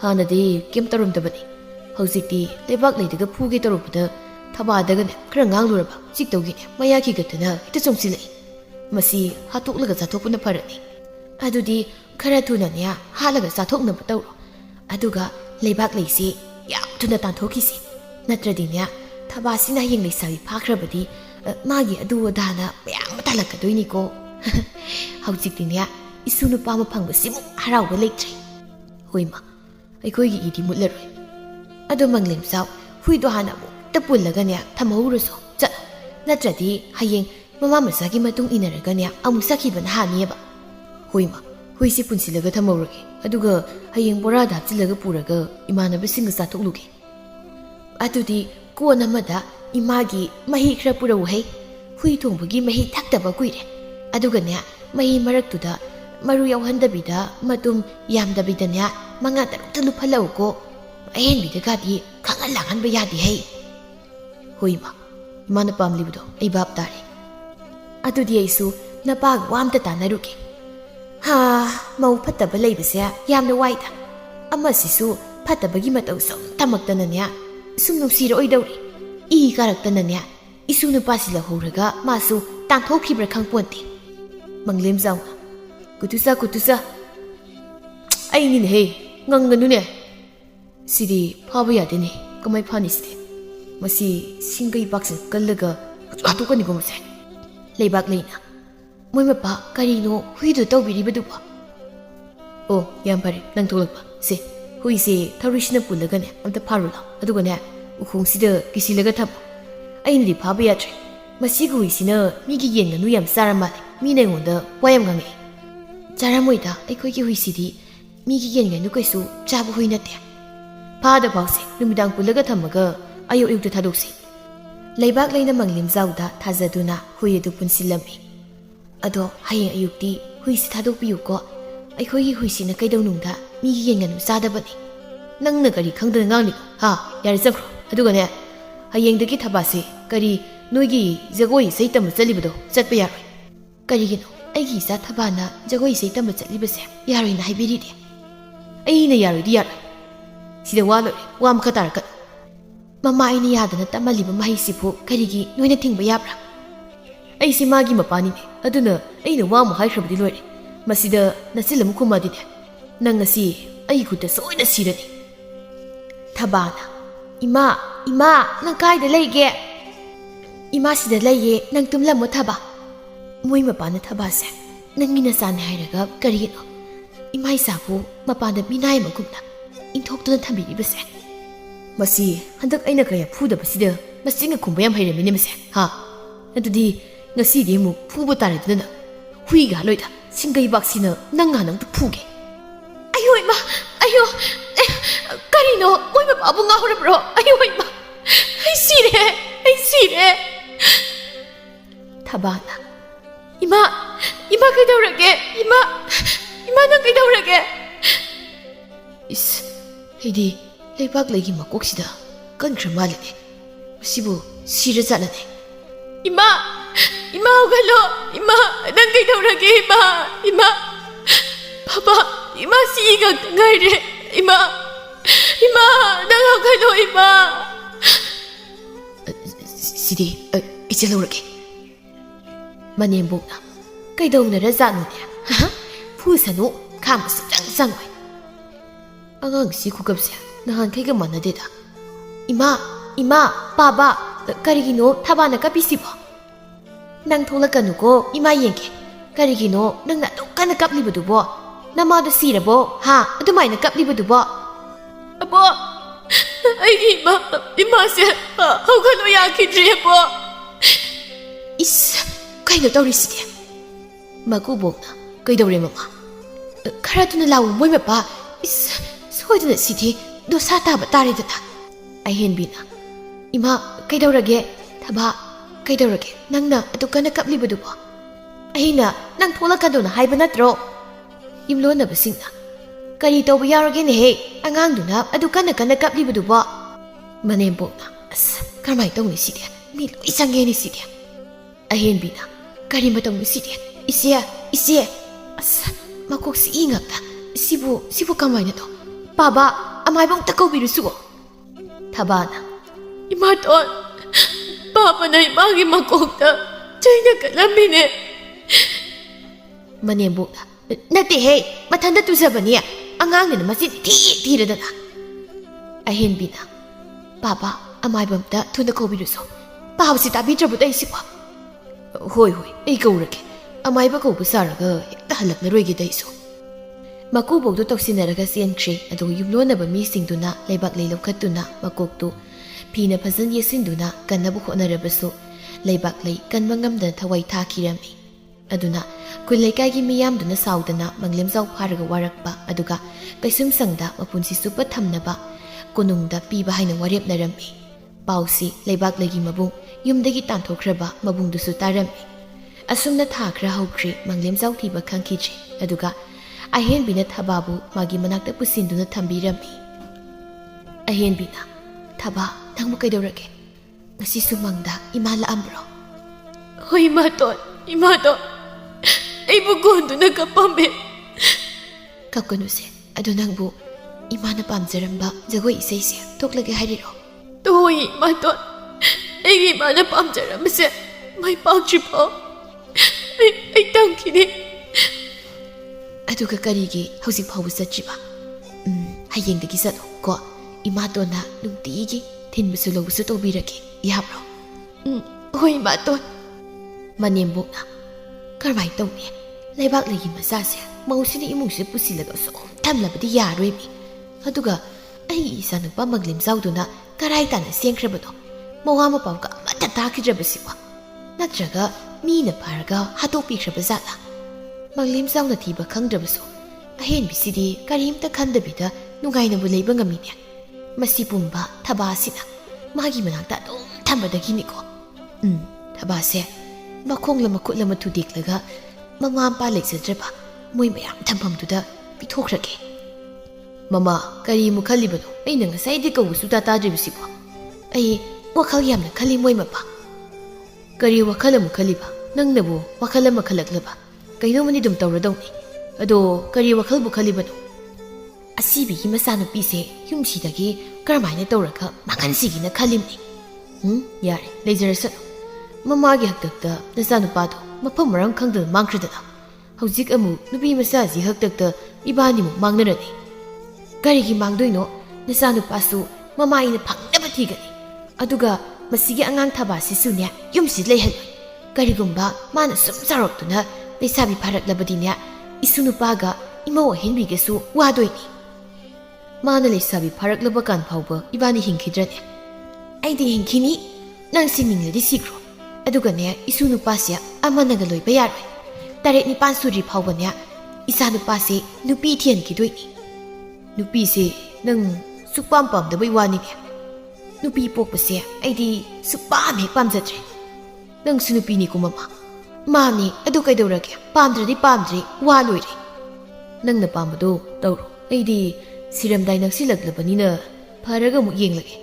hanadi kem taramdabani. Hausikti leibak leidaga phuge tarubada thabadagane khara ngangluraba siktawgine mayaki gatana ita chongsilai. Masi hatoklaga chathokpuna farani. Adudi khara thunanya halaga chathoknaba tawro. Aduga leibak leisi yam thuna tanthokisi. Natradinya thabasina yeng leisawi phakhrabadi magi adu adana mayam talakadoini ko. Hausiktinya isunu pama phangbasimu harauba leitre. Hoima aikoigi idi mutlaroi. Ado manglem zau huido hanamu tapullaganya thamhauruso chat natradi hayeng mama masagi matung inaraganya amu sakibana hanieba. Hoima huisi punsilaga thamhaurage aduga hayeng bora dapchilaga puraga imanabisinga chathokluge. Adudi kona mada imagi mahi khra purau hai hui thongbagi mahi thaktaba kuire. Aduganya mahi maraktuda maru yauhandabida matum yamdabidanya manga tarukta luphalau ko ahenbidagadi khangal langanba yadi hai. Hoima imana pamlibudo ai bab tare. Adudi aisu napag wamta tanaruke. Ha mau phattaba leibase yamna waida. Amasisu phattabagi matau som tamaktananya sum nusira oidawri. I karaktananya isu nupasila horaga masu tangthokhibra khangponti. Manglem zauna kutusa aini he nganganu ne. Sidi phaba yadene kamai phani sidi. Masi singai baksin kallaga atukani gomse. Leibak leina moi mapa karino huido tawbiribaduba. Oh yam pare nang tholakpa se hui se tharishna pullagane amta pharula adugane ukhungsida kisilaga thap aini phaba yatre. Masi guisina migi yenganu yam saramale mina ngonda wayam ngange. Charamoida aikoigi huisidi migi yenganu kaisu chabu huinate. Pada pause numidang pullaga thamaga ayo yukta thadoksi. Leibak leina manglim zauda thajaduna huidu punsilami. Ado hayeng ayukti huisi thadokpiyu ko aikoigi huisina kaidawnungda migi yenganu sadabani. Nangna kari khangdana ngangni ha yari chakro adugane hayengdagi thabase kari noigi jagoi saitam chalibido chatpa yaroi. Karigino aigi sa thabana jagoi saitam chalibase yaroina haibiride. Aina yaroidi yaroi. Sida walo wam khatar ka mama ini yadana tamaliba mahisipu karigi noina thingba yabra. Ai si magi mapani ne aduna aina wamu haikhrabdi loire. Masida nasilam khumadi ne nang asi ai khuta soina sirani. Thabana ima nang kaida leige. Ima sida leiye nang tumlamo thaba. Moi mapana thabase nangina san hairaga karigino imai sapu mapana minai makumna inthoktuna thambiribase. Masi handak aina kaya phudabasida masinga khumba yam hairamine mase ha adudi ngasidi mu phubu tareduna huiga loida singai baksina nanga nang tu phuge. Ayo ima ayo karino moi ma babu nga horabro ayo ima ai sire Thabana ima kaidaurage ima nang kaidaurage. Is Hidi leibak legi makoksida kankhra malene. Sibu sira jalane. Ima Ima haugatlo. Ima, nang kaidaurage ima. Ima. Papa, ima siigak ngaire. Ima. Ima, nang haugatlo ima. Sidi, ichalaurage. Manembokna. Kaidaunarajatnone. Phusanu khama sutang sangoi. Angang si khugapse nahan khaiga manadeda. Ima, Baba, karigino thabana kapisibo. Nang tholakanuko ima yengke. Karigino nang na kana kaplibadubo. Namada sirabo ha adumaina kaplibadubo. Apo, ai ima se haukhalo yakidri apo. Is kaino tawriside. Makubokna kaidawre mama. Kharatuna lawu moi mapa is soiduna sidi dosa taba taridana. Ahenbina. Ima, kaidaurage, thaba, kaidaurage, nangna, atukana kaplibadubo. Ahina, nang tholakaduna haiba natro. Imlona basingna. Kari tawba yarage ne he, angangduna, atukana kana kaplibadubo. Manembokna, as, karmay tawni sidi, milo isangeni sidi. Ahenbina, kari matawni sidi, isi, as, makok si ingakta, sibu kamay na to. Baba, amay bang takaw birusuo. Thabana. Imaton, Papa na imagi makokta, China kalamine. Manembokna. Nati he, matanda tuzabaniya. Angang na masin tira na. Ahenbina. Papa, amay bamta tuna kobiruso. Papa si tabi trabuta isipa. Hoy, ikaw rake. Amay ba ko busaraga, iktahalak na roigi daiso. Makubog do toksinaraga siyankre, ado yumlo na ba misingduna, laybak laylaw katuna, makokto. Pina pazan yesinduna, kanabu honarabaso, laybak lay kanmangamdan thaway takirami. Aduna, kulay kagi miyamduna saudana, manglimzaw paraga warakpa, aduga, kaysum sangda, mapunsi supa tamnaba, kunungda pibahay ng warip na rami. Pausi, laybak lagi mabung, yumdagi tantokraba, mabung dusu tarami. Asum na thakra hawkri, manglimzaw tiba kangkijri, aduga, Ahenbina thababu magi manakta pusinduna thambirami. Ahenbina, thaba, nang mo kaidaurage. Ngasi sumangda, imala ambro. Hoy, imaton. Ay bugondo nagkapambe. Kapkanuse, ado nang bu, imana pamzaramba, zagoy isayse, toklage hariro. Hoy, imaton. Ay imana pamzaramba se, may pagtripo. Ay tangkini. Aduga karigi hauzik phawu satriba. Hayengdagi sado ko imatona nungtigi thinbusu lawbusu tobirake yabro. Hoi imaton. Manembokna. Karmai tawni. Laybak lagi masase mausini imungse pusilaga so tamlabadi yaroimi. Aduga ai isa nagpa maglimsawduna karay tana sengkrabado. Mawa mapawka amata takidrabasiwa. Natraga mina paraga hatopikhrabazala. Maglimsaw na tiba khangdrabaso. Ahenbisidi karimta khandabida nungainabu leiba ngamine. Masipumba thabasina magi manakta adum thambadaginiko. Thabase makhongla makhutla mathudiklaga mamampa leksadraba moi mayam thamhamduda pithokrake. Mama kari mukhalibano aina ngasai di kawusu ta tadribisibo. Ai wakhal yamna khali moi mapa. Kari wakhala mukhaliba nangnabu wakhala makhalaklaba. Kaino mani dum tawradawni. Ado kari wakhal bu khalibano. Asibigi masanupise yumsidagi karmaina tawraka makansigina khalimni. Yare lejarasano. Mamagi haktakta nasanupado mafam marang khangdana mangkhradana. Hauzik amu nubi masaji haktakta ibanimu mangnarani. Karigi mangdoino nasanupasu mamaina phangnaba thigani. Aduga masigi angang thabasisunya yumsid leihaloi. Karigumba mana sum saroktuna Leisabi paraklabadinya isunupaga imaw henbigesu wadoini. Mana leisabi paraklabakan phawba ibani hingkidrane. Aidi hingkini nang siningladi sikro. Adugane isunupasya amanaga loiba yaroi. Taret ni pansuri phawbanya isanupase nupi thian kidoini. Nupi se nang sukpam pamdabai wani ne. Nupi pokpase aidi sukpam hek pamjatre. Nang sunupi ni kumama. Mani, adu kaidaurage, pamdradi waloi. Nangna pambado tawro. Aidi siramdai naksilaglabanina pharaga muk yenglage.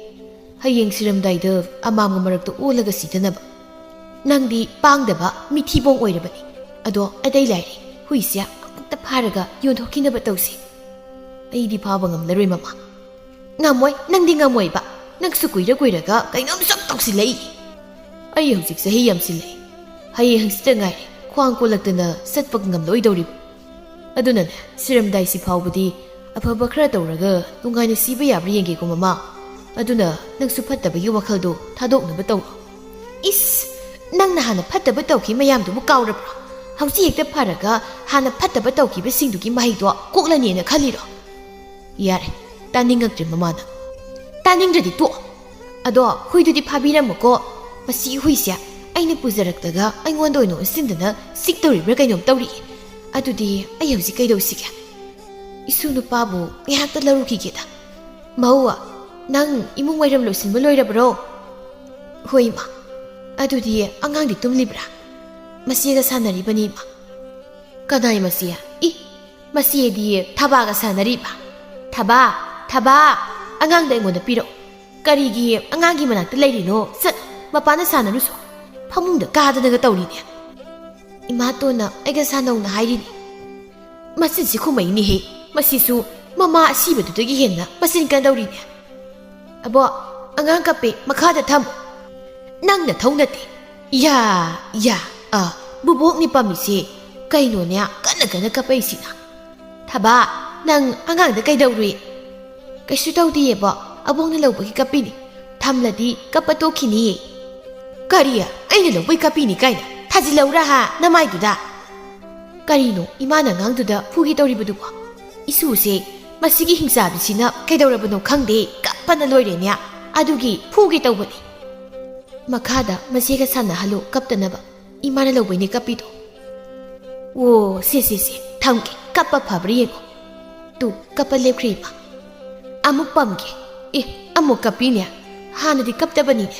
Hayeng siramdaida amamga marakta olaga sitanaba. ꯅꯪꯗꯤ ꯄꯥꯡꯗꯕ ꯃꯤꯊꯤꯕꯣꯡ ꯑꯣꯏꯔꯕꯅꯤ ꯑꯗꯣ ꯑꯇꯩ ꯂꯩꯔꯤ ꯍꯨꯏꯁꯦ ꯑꯃꯨꯛꯇ ꯐꯥꯔꯒ ꯌꯣꯟꯊꯣꯛꯈꯤꯅꯕ ꯇꯧꯁꯤ ꯑꯩꯗꯤ ꯐꯥꯕ ꯉꯝꯂꯔꯣꯏ ꯃꯃꯥ ꯉꯝꯃꯣꯏ ꯅꯪꯗꯤ ꯉꯝꯃꯣꯏꯕ ꯅꯪꯁꯨ ꯀꯨꯏꯔꯒ ꯀꯩꯅꯣꯝ ꯁꯨꯝ ꯇꯧꯁꯤꯜꯂꯛꯏ ꯑꯩ ꯍꯧꯖꯤꯛ ꯆꯍꯤ ꯌꯥꯝꯁꯤꯜꯂꯛꯏ ꯍꯌꯦꯡ ꯍꯪꯆꯤꯠꯇ ꯉꯥꯏꯔꯦ ꯈ꯭ꯋꯥꯡ ꯀꯣꯜꯂꯛꯇꯅ ꯆꯠꯄ ꯉꯝꯂꯣꯏꯗꯧꯔꯤꯕ ꯑꯗꯨꯅꯅꯦ ꯁꯤꯔꯝꯗꯥꯏꯁꯤ ꯐꯥꯎꯕꯗꯤ ꯑꯐꯕ ꯈꯔ ꯇꯧꯔꯒ ꯅꯨꯡꯉꯥꯏꯅ ꯁꯤꯕ ꯌꯥꯕ꯭ꯔꯥ ꯌꯦꯡꯒꯦꯀꯣ ꯃꯃꯥ ꯑꯗꯨꯅ ꯅꯪꯁꯨ ꯐꯠꯇꯕꯒꯤ ꯋꯥꯈꯜꯗꯣ ꯊꯥꯗꯣꯛꯅꯕ ꯇꯧꯔꯣ ꯏꯁ ꯅꯪꯅ ꯍꯥꯟꯅ ꯐꯠꯇꯕ ꯇꯧꯈꯤ ꯃꯌꯥꯝꯗꯨꯕꯨ ꯀꯥꯎꯔꯕ꯭ꯔꯣ ꯍꯧꯖꯤꯛ ꯍꯦꯛꯇ ꯐꯔꯒ ꯍꯥꯟꯅ ꯐꯠꯇꯕ ꯇꯧꯈꯤꯕꯁꯤꯡꯗꯨꯒꯤ ꯃꯍꯩꯗꯣ ꯀꯣꯛꯂꯅꯤꯅ ꯈꯜꯂꯤꯔꯣ ꯌꯥꯔꯦ ꯇꯥꯅꯤꯡꯉꯛꯇ꯭ꯔꯦ ꯃꯃꯥꯅ ꯇꯥꯅꯤꯡꯗ꯭ꯔꯗꯤ ꯇꯣꯛꯑꯣ ꯑꯗꯣ ꯍꯨꯏꯗꯨꯗꯤ ꯐꯥꯕꯤꯔꯝꯃꯨꯀꯣ ꯃꯁꯤ ꯍꯨꯏꯁꯦ ꯑꯩꯅ ꯄꯨꯖꯔꯛꯇꯒ ꯑꯩꯉꯣꯟꯗ ꯑꯣꯏꯅ ꯑꯣꯟꯁꯤꯟꯗꯅ ꯁꯤꯛꯇꯧꯔꯤꯕ꯭ꯔꯥ ꯀꯩꯅꯣꯝ ꯇꯧꯔꯤꯌꯦ ꯑꯗꯨꯗꯤ ꯑꯩ ꯍꯧꯖꯤꯛ ꯀꯩꯗꯧꯁꯤꯒꯦ 이수 누빠부 ꯉꯥꯏꯍꯥꯛꯇ ꯂꯧꯔꯨꯈꯤꯒꯦꯗ ꯃꯧ ꯅꯪ ꯏꯃꯨꯡ ꯋꯥꯏꯔꯝ ꯂꯣꯏꯁꯤꯟꯕ ꯂꯣꯏꯔꯕ꯭ꯔꯣ ꯍꯣꯏ ꯏꯃꯥ ꯑꯗꯨꯗꯤ ꯑꯉꯥꯡꯗꯤ ꯇꯨꯝꯂꯤꯕ꯭ꯔꯥ ꯃꯁꯤꯒ ꯁꯥꯟꯅꯔꯤꯕꯅꯤ ꯏꯃꯥ ꯀꯗꯥꯏ ꯃꯁꯤ ꯃꯁꯤꯗꯤ ꯊꯕꯥꯒ ꯁꯥꯟꯅꯔꯤꯕ ꯊꯕꯥ ꯑꯉꯥꯡꯗ ꯑꯩꯉꯣꯟꯗ ꯄꯤꯔꯛꯎ ꯀꯔꯤꯒꯤ ꯑꯉꯥꯡꯒꯤ ꯃꯅꯥꯛꯇ ꯂꯩꯔꯤꯅꯣ ꯆꯠ ꯃꯄꯥꯅ ꯁꯥꯟꯅꯔꯨꯁꯨ ꯐꯃꯨꯡꯗ ꯀꯥꯗꯅꯒ ꯇꯧꯔꯤꯅꯦ ꯏꯃꯥꯇꯣꯟꯅ ꯑꯩꯒ ꯁꯥꯟꯅꯧꯅ ꯍꯥꯏꯔꯤꯅꯤ ꯃꯆꯤꯟꯁꯤ ꯈꯨꯝꯃꯩꯅꯤꯍꯦ ꯃꯁꯤꯁꯨ ꯃꯃꯥ ꯑꯁꯤꯕꯗꯨꯗꯒꯤ ꯍꯦꯟꯅ ꯃꯆꯤꯟ ꯀꯟꯗꯧꯔꯤꯅꯦ ꯑꯕꯣ ꯑꯉꯥꯡ ꯀꯞꯄꯦ ꯃꯈꯥꯗ ꯊꯝꯃꯨ ꯅꯪꯅ ꯊꯧ ꯅꯠꯇꯦ ꯌꯥ ꯕꯨꯕꯣꯛꯅꯤ ꯄꯝꯃꯤꯁꯦ ꯀꯩꯅꯣꯅꯦ ꯀꯟꯅ ꯀꯞꯄꯩꯁꯤꯅ ꯊꯕꯥ ꯅꯪ ꯑꯉꯥꯡꯗ ꯀꯩꯗꯧꯔꯨꯏ ꯀꯩꯁꯨ ꯇꯧꯗꯤꯌꯦꯕꯣ ꯑꯕꯣꯛꯅ ꯂꯧꯕꯒꯤ ꯀꯞꯄꯤꯅꯤ ꯊꯝꯂꯗꯤ ꯀꯞꯄ ꯇꯣꯛꯈꯤꯅꯤꯌꯦ ꯀꯔꯤ ꯑꯩꯅ ꯂꯧꯕꯩ ꯀꯞꯄꯤꯅꯤ ꯀꯥꯏꯅ ꯊꯥꯖꯤꯜꯂꯧꯔꯥ ꯅꯃꯥꯏꯗꯨꯗ ꯀꯔꯤꯅꯣ ꯏꯃꯥꯅ ꯑꯉꯥꯡꯗꯨꯗ ꯐꯨꯒꯤ ꯇꯧꯔꯤꯕꯗꯨꯕꯣ 이수ꯁꯦ ꯃꯁꯤꯒꯤ ꯍꯤꯡꯆꯥꯕꯤꯁꯤꯅ ꯀꯩꯗꯧꯔꯕꯅꯣ ꯈꯪꯗꯦ ꯀꯞꯄꯅ ꯂꯣꯏꯔꯦꯅꯦ ꯑꯗꯨꯒꯤ ꯐꯨꯒꯤ ꯇꯧꯕꯅꯤ ꯃꯈꯥꯗ ꯃꯁꯤꯒ ꯁꯥꯟꯅꯍꯜꯂꯨ ꯀꯞꯇꯅꯕ 이마ꯅ ꯂꯧꯕꯩꯅꯦ ꯀꯞꯄꯤꯗꯣ ꯑꯣ ꯁꯦ ꯊꯝꯒꯦ ꯀꯞꯄ ꯐꯕ꯭ꯔꯥ ꯌꯦꯡꯉꯣ ꯇꯨ ꯀꯞꯄ ꯂꯦꯞꯈ꯭ꯔꯦ ꯏꯃꯥ ꯑꯃꯨꯛ ꯄꯝꯒꯦ ꯑꯃꯨꯛ ꯀꯞꯄꯤꯅꯦ ꯍꯥꯟꯅꯗꯤ ꯀꯞꯇꯕꯅꯤꯅꯦ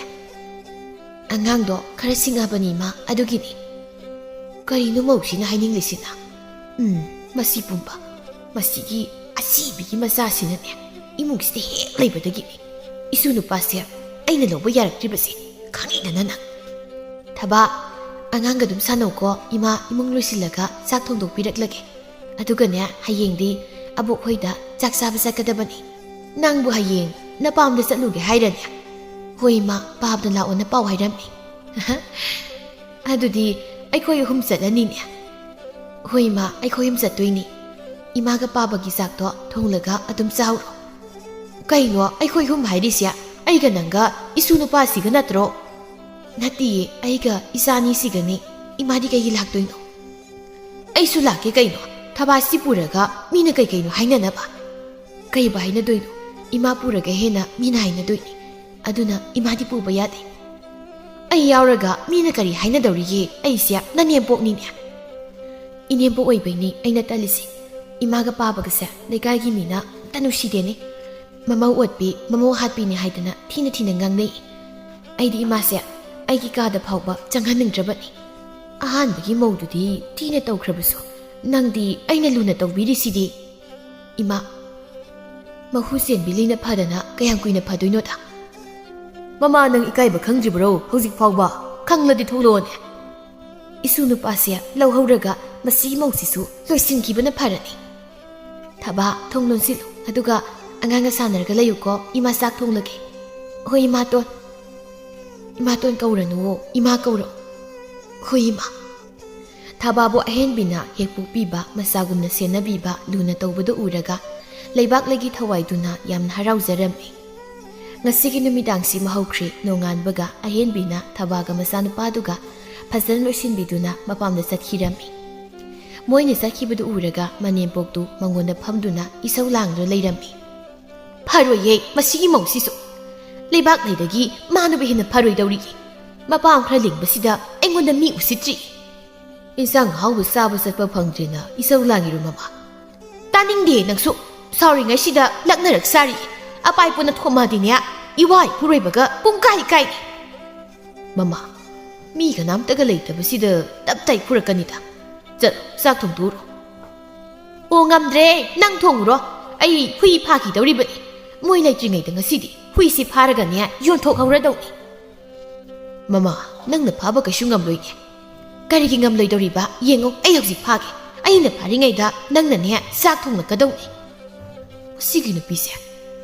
ꯑꯉꯥꯡꯗꯣ ꯈꯔ ꯁꯤꯡꯉꯕꯅꯤ ꯏꯃꯥ ꯑꯗꯨꯒꯤꯅꯤ ꯀꯔꯤꯅꯣ ꯃꯧꯁꯤꯅ ꯍꯥꯏꯅꯤꯡꯂꯤꯁꯤꯅ ꯃꯁꯤ ꯄꯨꯝꯕ ꯃꯁꯤꯒꯤ ꯑꯁꯤꯕꯤꯒꯤ ꯃꯆꯥꯁꯤꯅꯅꯦ ꯏꯃꯨꯡꯁꯤꯗ ꯍꯦꯛ ꯂꯩꯕꯗꯒꯤꯅꯤ 이수 ꯅꯨꯄꯥꯁꯦ ꯑꯩꯅ ꯂꯧꯕ ꯌꯥꯔꯛꯇ꯭ꯔꯤꯕꯁꯦ ꯈꯪꯉꯤꯗꯅ ꯅꯪ ꯊꯕꯥ ꯑꯉꯥꯡꯒ ꯑꯗꯨꯝ ꯁꯥꯟꯅꯧꯀꯣ ꯏꯃꯥ ꯏꯃꯨꯡ ꯂꯣꯏꯁꯤꯜꯂꯒ ꯆꯥꯛ ꯊꯣꯡꯗꯣꯛꯄꯤꯔꯛꯂꯒꯦ ꯑꯗꯨꯒꯅꯦ ꯍꯌꯦꯡꯗꯤ ꯑꯕꯣꯛ ꯍꯣꯏꯗ ꯆꯥꯛ ꯆꯥꯕ ꯆꯠꯀꯗꯕꯅꯤ ꯅꯪꯕꯨ ꯍꯌꯦꯡ ꯅꯄꯥꯝꯗ ꯆꯠꯂꯨꯒꯦ ꯍꯥꯏꯔꯅꯦ ꯍꯣꯏ ꯏꯃꯥ ꯄꯥꯕꯗ ꯂꯥꯛꯑꯣꯅ ꯄꯥꯎ ꯍꯥꯏꯔꯝꯃꯤ ꯑꯗꯨꯗꯤ ꯑꯩꯈꯣꯏ ꯑꯍꯨꯝ ꯆꯠꯂꯅꯤꯅꯦ ꯍꯣꯏ ꯏꯃꯥ ꯑꯩꯈꯣꯏ ꯑꯍꯨꯝ ꯆꯠꯇꯣꯏꯅꯤ 이마가 빠ꯕꯒꯤ ꯆꯥꯛꯇꯣ ꯊꯣꯡꯂꯒ ꯑꯗꯨꯝ ꯆꯥꯎꯔꯣ ꯀꯩꯅꯣ ꯑꯩꯈꯣꯏ ꯑꯍꯨꯝ ꯍꯥꯏꯔꯤꯁꯦ ꯑꯩꯒ ꯅꯪꯒ 이수 ꯅꯨꯄꯥꯁꯤꯒ ꯅꯠꯇ꯭ꯔꯣ ꯅꯠꯇꯤꯌꯦ ꯑꯩꯒ 이사ꯅꯤꯁꯤꯒꯅꯤ 이마ꯗꯤ ꯀꯩꯒꯤ ꯂꯥꯛꯇꯣꯏꯅꯣ ꯑꯩꯁꯨ ꯂꯥꯛꯀꯦ ꯀꯩꯅꯣ ꯊꯕꯥꯁꯤ ꯄꯨꯔꯒ ꯃꯤꯅ ꯀꯩꯅꯣ ꯍꯥꯏꯅꯅꯕ ꯀꯩꯕ ꯍꯥꯏꯅꯗꯣꯏꯅꯣ 이마 ꯄꯨꯔꯒ ꯍꯦꯟꯅ ꯃꯤꯅ ꯍꯥꯏꯅꯗꯣꯏꯅꯤ ꯑꯗꯨꯅ 이마ꯗꯤ ꯄꯨꯕ ꯌꯥꯗꯦ ꯑꯩ ꯌꯥꯎꯔꯒ ꯃꯤꯅ ꯀꯔꯤ ꯍꯥꯏꯅꯗꯧꯔꯤꯒꯦ ꯑꯩꯁꯦ ꯅꯅꯦꯝꯄꯣꯛꯅꯤꯅꯦ 이ኔꯝꯄꯣꯛ ꯑꯣꯏꯕꯩꯅꯤ ꯑꯩꯅ ꯇꯜꯂꯤꯁꯤ 이마가 빠ꯕꯒꯁꯦ ꯂꯩꯀꯥꯏꯒꯤ ꯃꯤꯅ ꯑꯝꯇ ꯅꯨꯡꯁꯤꯗꯦꯅꯦ ꯃꯃꯧ ꯑꯣꯠꯄꯤ ꯃꯃꯧ ꯍꯥꯠꯄꯤꯅꯤ ꯍꯥꯏꯗꯅ ꯊꯤꯅ ꯉꯥꯡꯅꯩ ꯑꯩꯗꯤ 이마ꯁꯦ ꯑꯩꯒꯤ ꯀꯥꯗ ꯐꯥꯎꯕ ꯆꯪꯍꯟꯅꯤꯡꯗ꯭ꯔꯕꯅꯤ ꯑꯍꯥꯟꯕꯒꯤ ꯃꯧꯗꯨꯗꯤ ꯊꯤꯅ ꯇꯧꯈ꯭ꯔꯕꯁꯨ ꯅꯪꯗꯤ ꯑꯩꯅ ꯂꯨꯅ ꯇꯧꯕꯤꯔꯤꯁꯤꯗꯤ 이마 ꯃꯍꯨ ꯆꯦꯟꯕꯤ ꯂꯩꯅ ꯐꯗꯅ ꯀꯌꯥꯝ ꯀꯨꯏꯅ ꯐꯗꯣꯏꯅꯣꯗ ꯃꯃꯥ ꯅꯪ ꯏꯀꯥꯏꯕ ꯈꯪꯗ꯭ꯔꯤꯕ꯭ꯔꯣ ꯍꯧꯖꯤꯛ ꯐꯥꯎꯕ ꯈꯪꯂꯗꯤ ꯊꯣꯛꯂꯛꯑꯣꯅꯦ 이수 ꯅꯨꯄꯥꯁꯦ ꯂꯧꯍꯧꯔꯒ ꯃꯁꯤꯒꯤ ꯃꯧꯁꯤꯁꯨ ꯂꯣꯏꯁꯤꯟꯈꯤꯕꯅ ꯐꯔꯅꯤ ꯊꯕꯥ ꯊꯣꯡ ꯂꯣꯟꯁꯤꯜꯂꯨ ꯑꯗꯨꯒ ꯑꯉꯥꯡꯒ ꯁꯥꯟꯅꯔꯒ ꯂꯩꯌꯨꯀꯣ 이마 ꯆꯥꯛ ꯊꯣꯡꯂꯒꯦ ꯍꯣꯏ 이마ꯇꯣꯟ ꯀꯧꯔꯅꯨ 이마 ꯀꯧꯔꯣ ꯍꯣꯏ 이마 ꯊꯕꯥꯕꯨ ꯑꯍꯦꯟꯕꯤꯅ ꯍꯦꯛ ꯄꯣꯛꯄꯤꯕ ꯃꯆꯥꯒꯨꯝꯅ ꯁꯦꯟꯅꯕꯤꯕ ꯂꯨꯅ ꯇꯧꯕꯗꯨ ꯎꯔꯒ ꯂꯩꯕꯥꯛꯂꯩꯒꯤ ꯊꯋꯥꯏꯗꯨꯅ ꯌꯥꯝꯅ ꯍꯔꯥꯎꯖꯔꯝꯃꯤ ꯉꯁꯤꯒꯤ ꯅꯨꯃꯤꯗꯥꯡꯁꯤ ꯍꯧꯈ꯭ꯔꯦ ꯅꯣꯡꯉꯥꯟꯕꯒ ꯑꯍꯦꯟꯕꯤꯅ ꯊꯕꯥꯒ ꯃꯆꯥꯅꯨꯄꯥꯗꯨꯒ ꯐꯖꯅ ꯂꯣꯏꯁꯤꯟꯕꯤꯗꯨꯅ ꯃꯄꯥꯝꯗ ꯆꯠꯈꯤꯔꯝꯃꯤ ꯃꯣꯏꯅ ꯆꯠꯈꯤꯕꯗꯨ ꯎꯔꯒ ꯃꯅꯦꯝꯄꯣꯛꯇꯨ ꯃꯉꯣꯟꯗ ꯐꯝꯗꯨꯅ ꯏꯁꯧ ꯂꯥꯡꯗꯨꯅ ꯂꯩꯔꯝꯃꯤ ꯐꯔꯣꯏꯌꯦ ꯃꯁꯤꯒꯤ ꯃꯧꯁꯤꯁꯨ ꯂꯩꯕꯥꯛꯂꯩꯗꯒꯤ ꯃꯥꯅꯕꯨ ꯍꯦꯟꯅ ꯐꯔꯣꯏꯗꯧꯔꯤꯒꯦ ꯃꯄꯥꯝ ꯈꯔ ꯂꯤꯡꯕꯁꯤꯗ ꯑꯩꯉꯣꯟꯗ ꯃꯤ ꯎꯁꯤꯠꯇ꯭ꯔꯤ ꯏꯟꯁꯥꯡ ꯍꯥꯎꯕ ꯆꯥꯕ ꯆꯠꯄ ꯐꯪꯗ꯭ꯔꯦꯅ ꯏꯁꯧ ꯂꯥꯡꯉꯤꯔꯣ ꯃꯃꯥ ꯇꯥꯅꯤꯡꯗꯦ ꯅꯪꯁꯨ ꯁꯥꯎꯔꯤꯉꯩꯁꯤꯗ ꯂꯛꯅꯔꯛ ꯁꯥꯔꯤ ꯑꯄꯥꯏ ꯄꯨꯟꯅ ꯊꯣꯝꯃꯗꯤꯅꯦ ꯏꯋꯥ ꯏꯄꯨꯔꯣꯏꯕꯒ ꯄꯨꯡꯀꯥꯏ ꯀꯥꯏꯅꯤ ꯃꯃꯥ ꯃꯤ ꯀꯅꯥꯝꯇꯒ ꯂꯩꯇꯕꯁꯤꯗ ꯇꯞꯇꯥꯏ ꯐꯨꯔꯛꯀꯅꯤꯗ ꯆꯠ ꯆꯥꯛ ꯊꯣꯡꯗꯣꯛꯎꯔꯣ ꯑꯣ ꯉꯝꯗ꯭ꯔꯦ ꯅꯪ ꯊꯣꯡꯉꯨꯔꯣ ꯑꯩ ꯍꯨꯏ ꯐꯥꯈꯤꯗꯧꯔꯤꯕꯅꯤ ꯃꯣꯏ ꯂꯩꯇ꯭ꯔꯤꯉꯩꯗ ꯉꯁꯤꯗꯤ ꯍꯨꯏꯁꯤ ꯐꯥꯔꯒꯅꯦ ꯌꯣꯟꯊꯣꯛꯍꯧꯔꯗꯧꯅꯤ ꯃꯃꯥ ꯅꯪꯅ ꯐꯥꯕ ꯀꯩꯁꯨ ꯉꯝꯂꯣꯏꯅꯦ ꯀꯔꯤꯒꯤ ꯉꯝꯂꯣꯏꯗꯧꯔꯤꯕ ꯌꯦꯡꯉꯣ ꯑꯩ ꯍꯧꯖꯤꯛ ꯐꯥꯒꯦ ꯑꯩꯅ ꯐꯥꯔꯤꯉꯩꯗ ꯅꯪꯅꯅꯦ ꯆꯥꯛ ꯊꯣꯡꯂꯛꯀꯗꯧꯅꯤ ꯃꯁꯤꯒꯤ ꯅꯨꯄꯤꯁꯦ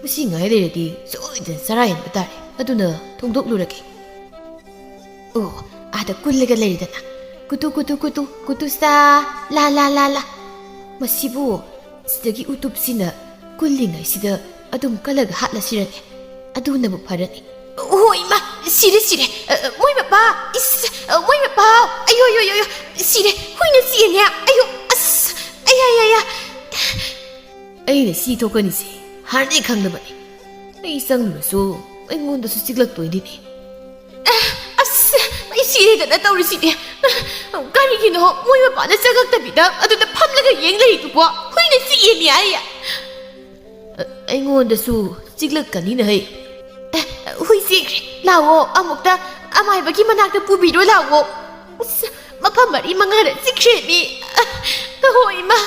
ꯃꯁꯤ ꯉꯥꯏ ꯂꯩꯔꯗꯤ ꯁꯣꯏꯗꯅ ꯆꯔꯥ ꯍꯦꯟꯕ ꯇꯥꯔꯦ ꯑꯗꯨꯅ ꯊꯣꯡꯗꯣꯛꯂꯨꯔꯒꯦ ꯑꯣ ꯑꯥꯗ ꯀꯨꯜꯂꯒ ꯂꯩꯔꯤꯗꯅ ꯀꯨꯇꯨ ꯀꯨꯇꯨ ꯀꯨꯇꯨ ꯀꯨꯇꯨꯁꯥ ꯂꯥ ꯂꯥ ꯂꯥ ꯂꯥ ꯃꯁꯤꯕꯨ ꯁꯤꯗꯒꯤ ꯎꯇꯨꯞꯁꯤꯅ ꯀꯨꯜꯂꯤꯉꯩꯁꯤꯗ ꯑꯗꯨꯝ ꯀꯜꯂꯒ ꯍꯥꯠꯂꯁꯤꯔꯅꯦ ꯑꯗꯨꯅꯕꯨ ꯐꯔꯅꯤ ꯍꯣꯏ ꯏꯃꯥ ꯁꯤꯔꯦ ꯁꯤꯔꯦ ꯃꯣꯏ ꯃꯄꯥ ꯏꯁ ꯃꯣꯏ ꯃꯄꯥ ꯑꯌꯣ ꯑꯌꯣ ꯑꯌꯣ ꯁꯤꯔꯦ ꯍꯨꯏꯅ ꯆꯤꯛꯑꯦꯅꯦ ꯑꯌꯣ ꯑꯁ ꯑꯌꯥ ꯑꯌꯥ ꯑꯩꯅ ꯁꯤ ꯊꯣꯛꯀꯅꯤꯁꯦ ꯍꯥꯟꯅꯗꯤ ꯈꯪꯗꯕꯅꯤ ꯑꯩ ꯆꯪꯂꯨꯔꯁꯨ ꯑꯩꯉꯣꯟꯗꯁꯨ ꯆꯤꯛꯂꯛꯇꯣꯏꯅꯤꯅꯦ ꯑꯁ ꯑꯩ ꯁꯤꯔꯦꯗꯅ ꯇꯧꯔꯤꯁꯤꯅꯦ ꯀꯔꯤꯒꯤꯅꯣ ꯃꯣꯏ ꯃꯄꯥꯅ ꯆꯪꯉꯛꯇꯕꯤꯗ ꯑꯗꯨꯗ ꯐꯝꯂꯒ ꯌꯦꯡ ꯂꯩꯔꯤꯗꯨꯕꯣ ꯍꯨꯏꯅ ꯆꯤꯛꯑꯦꯅꯦ ꯑꯩꯉꯣꯟꯗꯁꯨ ꯆꯤꯛꯂꯛꯀꯅꯤꯅ ꯍꯩ ꯍꯨꯏ ꯆꯤꯛꯈ꯭ꯔꯦ ꯂꯥꯛꯑꯣ ꯑꯃꯨꯛꯇ ꯑꯃꯥꯏꯕꯒꯤ ꯃꯅꯥꯛꯇ ꯄꯨꯕꯤꯔꯣ ꯂꯥꯛꯑꯣ ꯑꯁ ꯃꯐꯝ 4-5ꯗ ꯆꯤꯛꯈ꯭ꯔꯦꯃꯤ ꯍꯣꯏ ꯏꯃꯥ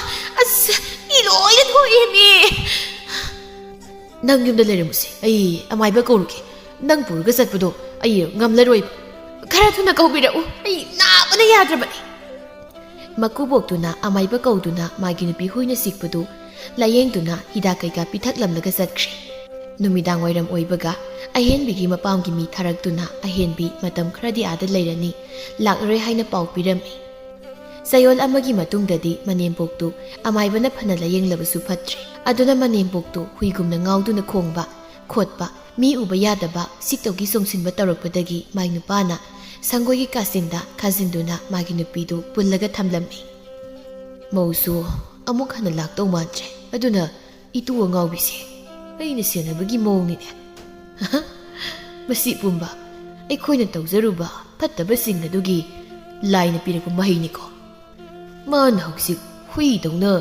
ꯑꯁ ꯏ ꯂꯣꯏꯅ ꯊꯣꯛꯑꯦꯃꯤ ꯅꯪ ꯌꯨꯝꯗ ꯂꯩꯔꯝꯃꯨꯁꯦ ꯑꯩ ꯑꯃꯥꯏꯕ ꯀꯧꯔꯨꯒꯦ ꯅꯪ ꯄꯨꯔꯒ ꯆꯠꯄꯗꯣ ꯑꯩ ꯉꯝꯂꯔꯣꯏꯕ ꯈꯔ ꯊꯨꯅ ꯀꯧꯕꯤꯔꯛꯎ ꯑꯩ ꯅꯥꯕꯅ ꯌꯥꯗ꯭ꯔꯕꯅꯤ ꯃꯀꯨꯕꯣꯛꯇꯨꯅ ꯑꯃꯥꯏꯕ ꯀꯧꯗꯨꯅ ꯃꯥꯒꯤ ꯅꯨꯄꯤ ꯍꯨꯏꯅ ꯆꯤꯛꯄꯗꯨ ꯂꯥꯌꯦꯡꯗꯨꯅ ꯍꯤꯗꯥꯛ ꯀꯩꯀꯥ ꯄꯤꯊꯛꯂꯝꯂꯒ ꯆꯠꯈ꯭ꯔꯦ ꯅꯨꯃꯤꯗꯥꯡ ꯋꯥꯏꯔꯝ ꯑꯣꯏꯕꯒ ꯑꯍꯦꯟꯕꯤꯒꯤ ꯃꯄꯥꯝꯒꯤ ꯃꯤ ꯊꯥꯔꯛꯇꯨꯅ ꯑꯍꯦꯟꯕꯤ ꯃꯇꯝ ꯈꯔꯗꯤ ꯑꯥꯗ ꯂꯩꯔꯅꯤ ꯂꯥꯛꯂꯔꯣꯏ ꯍꯥꯏꯅ ꯄꯥꯎ ꯄꯤꯔꯝꯃꯤ ꯆꯌꯣꯜ ꯑꯃꯒꯤ ꯃꯇꯨꯡꯗꯗꯤ ꯃꯅꯦꯝꯄꯣꯛꯇꯨ ꯑꯃꯥꯏꯕꯅ ꯐꯅ ꯂꯥꯌꯦꯡꯂꯕꯁꯨ ꯐꯠꯇ꯭ꯔꯦ ꯑꯗꯨꯅ ꯃꯅꯦꯝꯄꯣꯛꯇꯨ ꯍꯨꯏꯒꯨꯝꯅ ꯉꯥꯎꯗꯨꯅ ꯈꯣꯡꯕ ꯈꯣꯠꯄ ꯃꯤ ꯎꯕ ꯌꯥꯗꯕ ꯁꯤꯛꯇꯧꯒꯤ ꯆꯣꯡꯁꯤꯟꯕ ꯇꯧꯔꯛꯄꯗꯒꯤ ꯃꯥꯏ ꯅꯨꯄꯥꯅ ꯁꯪꯒꯣꯏꯒꯤ ꯀꯥꯆꯤꯟꯗ ꯈꯥꯖꯤꯟꯗꯨꯅ ꯃꯥꯒꯤ ꯅꯨꯄꯤꯗꯨ ꯄꯨꯜꯂꯒ ꯊꯝꯂꯝꯃꯤ ꯃꯧꯁꯨ ꯑꯃꯨꯛ ꯍꯟꯅ ꯂꯥꯛꯇꯧ ꯃꯥꯟꯗ꯭ꯔꯦ ꯑꯗꯨꯅ ꯏꯇꯨ ꯑꯉꯥꯎꯕꯤꯁꯦ ꯑꯩꯅ ꯁꯦꯟꯅꯕꯒꯤ ꯃꯑꯣꯡꯅꯤꯅꯦ ꯃꯁꯤ ꯄꯨꯝꯕ ꯑꯩꯈꯣꯏꯅ ꯇꯧꯖꯔꯨꯕ ꯐꯠꯇꯕꯁꯤꯡ ꯑꯗꯨꯒꯤ ꯂꯥꯏꯅ ꯄꯤꯔꯛꯄ ꯃꯍꯩꯅꯤꯀꯣ ꯃꯥꯅ ꯍꯧꯖꯤꯛ ꯍꯨꯏꯗꯧꯅ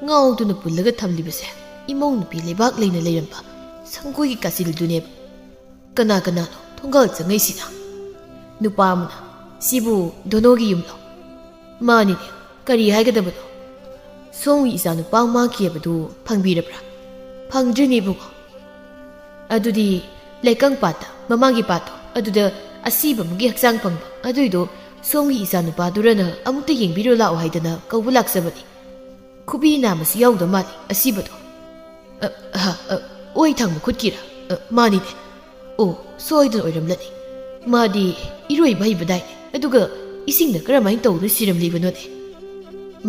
ꯉꯥꯎꯗꯨꯅ ꯄꯨꯜꯂꯒ ꯊꯝꯂꯤꯕꯁꯦ ꯏꯃꯧ ꯅꯨꯄꯤ ꯂꯩꯕꯥꯛ ꯂꯩꯅ ꯂꯩꯔꯝꯕ ꯁꯪꯒꯣꯏꯒꯤ ꯀꯥꯆꯤꯜꯗꯨꯅꯦꯕ ꯀꯅꯥ ꯀꯅꯥꯅꯣ ꯊꯣꯡꯒꯥꯜ ꯆꯪꯉꯩꯁꯤꯅ ꯅꯨꯄꯥ ꯑꯃꯅ ꯁꯤꯕꯨ ꯗꯣꯅꯣꯒꯤ ꯌꯨꯝꯂꯣ ꯃꯥꯅꯤꯅꯦ ꯀꯔꯤ ꯍꯥꯏꯒꯗꯕꯅꯣ ꯁꯣꯝꯒꯤ ꯏꯆꯥꯅꯨꯄꯥ ꯃꯥꯡꯈꯤꯕꯗꯨ ꯐꯪꯕꯤꯔꯕ꯭ꯔꯥ ꯐꯪꯗ꯭ꯔꯤꯅꯦ ꯏꯕꯨꯡꯉꯣ ꯑꯗꯨꯗꯤ ꯂꯩꯀꯪ ꯄꯥꯠꯇ ꯃꯃꯥꯡꯒꯤ ꯄꯥꯠꯇꯣ ꯑꯗꯨꯗ ꯑꯁꯤꯕ ꯑꯃꯒꯤ ꯍꯛꯆꯥꯡ ꯐꯪꯕ ꯑꯗꯨꯏꯗꯣ ꯁꯣꯝꯒꯤ ꯏꯆꯥꯅꯨꯄꯥꯗꯨꯔꯅ ꯑꯃꯨꯛꯇ ꯌꯦꯡꯕꯤꯔꯣ ꯂꯥꯛꯑꯣ ꯍꯥꯏꯗꯅ ꯀꯧꯕ ꯂꯥꯛꯆꯕꯅꯤ ꯈꯨꯕꯤ ꯅꯥꯝꯃꯁꯨ ꯌꯥꯎꯗ ꯃꯥꯜꯂꯤ ꯑꯁꯤꯕꯗꯣ ꯑꯣꯏ ꯊꯥꯡꯕ ꯈꯨꯠꯀꯤꯔꯥ ꯃꯥꯅꯤꯅꯦ ꯑꯣ ꯁꯣꯏꯗꯅ ꯑꯣꯏꯔꯝꯂꯅꯤ ꯃꯥꯗꯤ ꯏꯔꯣꯏꯕ ꯍꯩꯕꯗꯥꯏꯅꯦ ꯑꯗꯨꯒ ꯏꯁꯤꯡꯗ ꯀꯔꯝꯍꯥꯏꯅ ꯇꯧꯗꯨꯅ ꯁꯤꯔꯝꯂꯤꯕꯅꯣꯅꯦ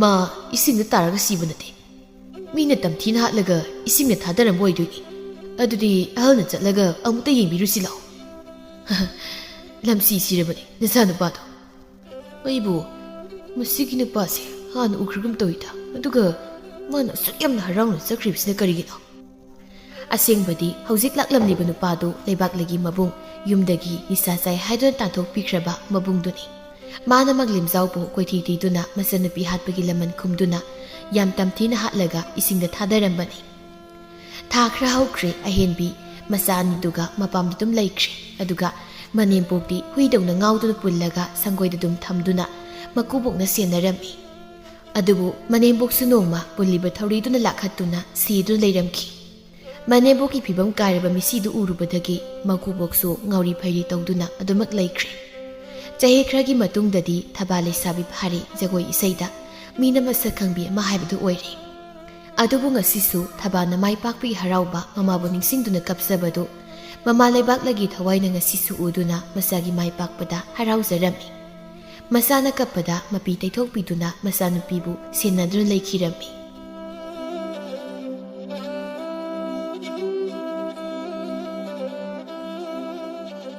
ꯃꯥ ꯏꯁꯤꯡꯗ ꯇꯥꯔꯒ ꯁꯤꯕ ꯅꯠꯇꯦ ꯃꯤꯅ ꯇꯝꯊꯤꯅ ꯍꯥꯠꯂꯒ ꯏꯁꯤꯡꯗ ꯊꯥꯗꯔꯝꯕ ꯑꯣꯏꯗꯣꯏꯅꯤ ꯑꯗꯨꯗꯤ ꯑꯍꯜꯅ ꯆꯠꯂꯒ ꯑꯃꯨꯛꯇ ꯌꯦꯡꯕꯤꯔꯨꯁꯤ ꯂꯥꯛꯑꯣ ꯂꯝꯁꯤ ꯁꯤꯔꯕꯅꯤ ꯅꯆꯥ ꯅꯨꯄꯥꯗꯣ ꯑꯩꯕꯨ ꯃꯁꯤꯒꯤ ꯅꯨꯄꯥꯁꯦ ꯍꯥꯟꯅ ꯎꯈ꯭ꯔꯒꯨꯝ ꯇꯧꯏꯗ ꯑꯗꯨꯒ ꯃꯥꯅ ꯑꯁꯨꯛ ꯌꯥꯝꯅ ꯍꯔꯥꯎꯅ ꯆꯠꯈ꯭ꯔꯤꯕꯁꯤꯅ ꯀꯔꯤꯒꯤꯅꯣ ꯑꯁꯦꯡꯕꯗꯤ ꯍꯧꯖꯤꯛ ꯂꯥꯛꯂꯝꯂꯤꯕ ꯅꯨꯄꯥꯗꯨ ꯂꯩꯕꯥꯛꯂꯒꯤ ꯃꯕꯨꯡ ꯌꯨꯝꯗꯒꯤ ꯅꯤꯁꯥ ꯆꯥꯏ ꯍꯥꯏꯗꯨꯅ ꯇꯥꯟꯊꯣꯛꯄꯤꯈ꯭ꯔꯕ ꯃꯕꯨꯡꯗꯨꯅꯤ ꯃꯥꯅ ꯃꯥꯒꯂꯦꯝꯖꯥꯎꯕꯨ ꯀꯣꯏꯊꯤ ꯊꯤꯗꯨꯅ ꯃꯆꯟꯅꯨꯄꯤ ꯍꯥꯠꯄꯒꯤ ꯂꯃꯟ ꯈꯨꯝꯗꯨꯅ ꯌꯥꯝ ꯇꯝꯊꯤꯅ ꯍꯥꯠꯂꯒ ꯏꯁꯤꯡꯗ ꯊꯥꯗꯔꯝꯕꯅꯤ ꯊꯥ ꯈꯔ ꯍꯧꯈ꯭ꯔꯦ ꯑꯍꯦꯟꯕꯤ ꯃꯆꯥ ꯑꯅꯤꯗꯨꯒ ꯃꯄꯥꯝꯗ ꯑꯗꯨꯝ ꯂꯩꯈ꯭ꯔꯦ ꯑꯗꯨꯒ ꯃꯅꯦꯝꯄꯣꯛꯇꯤ ꯍꯨꯏꯗꯧꯅ ꯉꯥꯎꯗꯨꯅ ꯄꯨꯜꯂꯒ ꯁꯪꯒꯣꯏꯗ ꯑꯗꯨꯝ ꯊꯝꯗꯨꯅ ꯃꯀꯨꯕꯣꯛꯅ ꯁꯦꯟꯅꯔꯝꯃꯤ ꯑꯗꯨꯕꯨ ꯃꯅꯦꯝꯕꯣꯛꯁꯨ ꯅꯣꯡꯃ ꯄꯨꯜꯂꯤꯕ ꯊꯧꯔꯤꯗꯨꯅ ꯂꯥꯛꯍꯠꯇꯨꯅ ꯁꯤꯗꯨꯅ ꯂꯩꯔꯝꯈꯤ ꯃꯅꯦꯝꯕꯣꯛꯀꯤ ꯐꯤꯕꯝ ꯀꯥꯏꯔꯕ ꯃꯤꯁꯤꯗꯨ ꯎꯔꯨꯕꯗꯒꯤ ꯃꯀꯨꯕꯣꯛꯁꯨ ꯉꯥꯎꯔꯤ ꯐꯩꯔꯤ ꯇꯧꯗꯨꯅ ꯑꯗꯨꯃꯛ ꯂꯩꯈ꯭ꯔꯦ ꯆꯍꯤ ꯈꯔꯒꯤ ꯃꯇꯨꯡꯗꯗꯤ ꯊꯕꯥꯜ ꯂꯩꯁꯥꯕꯤ ꯐꯥꯔꯤ ꯖꯒꯣꯏ ꯏꯁꯩꯗ ꯃꯤꯅ ꯃꯁꯛ ꯈꯪꯕꯤ ꯑꯃ ꯍꯥꯏꯕꯗꯨ ꯑꯣꯏꯔꯦ ꯑꯗꯨꯕꯨ ꯉꯁꯤꯁꯨ ꯊꯕꯥꯜꯅ ꯃꯥꯏ ꯄꯥꯛꯄꯒꯤ ꯍꯔꯥꯎꯕ ꯃꯃꯥꯕꯨ ꯅꯤꯡꯁꯤꯡꯗꯨꯅ ꯀꯞꯆꯕꯗꯨ ꯃꯃꯥ ꯂꯩꯕꯥꯛꯂꯒꯤ ꯊꯋꯥꯏꯅ ꯉꯁꯤꯁꯨ ꯎꯗꯨꯅ ꯃꯆꯥꯒꯤ ꯃꯥꯏ ꯄꯥꯛꯄꯗ ꯍꯔꯥꯎꯖꯔꯝꯃꯤ ꯃꯆꯥꯅ ꯀꯞꯄꯗ ꯃꯄꯤ ꯇꯩꯊꯣꯛꯄꯤꯗꯨꯅ ꯃꯆꯥꯅꯨꯄꯤꯕꯨ ꯁꯦꯟꯅꯗꯨꯅ ꯂꯩꯈꯤꯔꯝꯃꯤ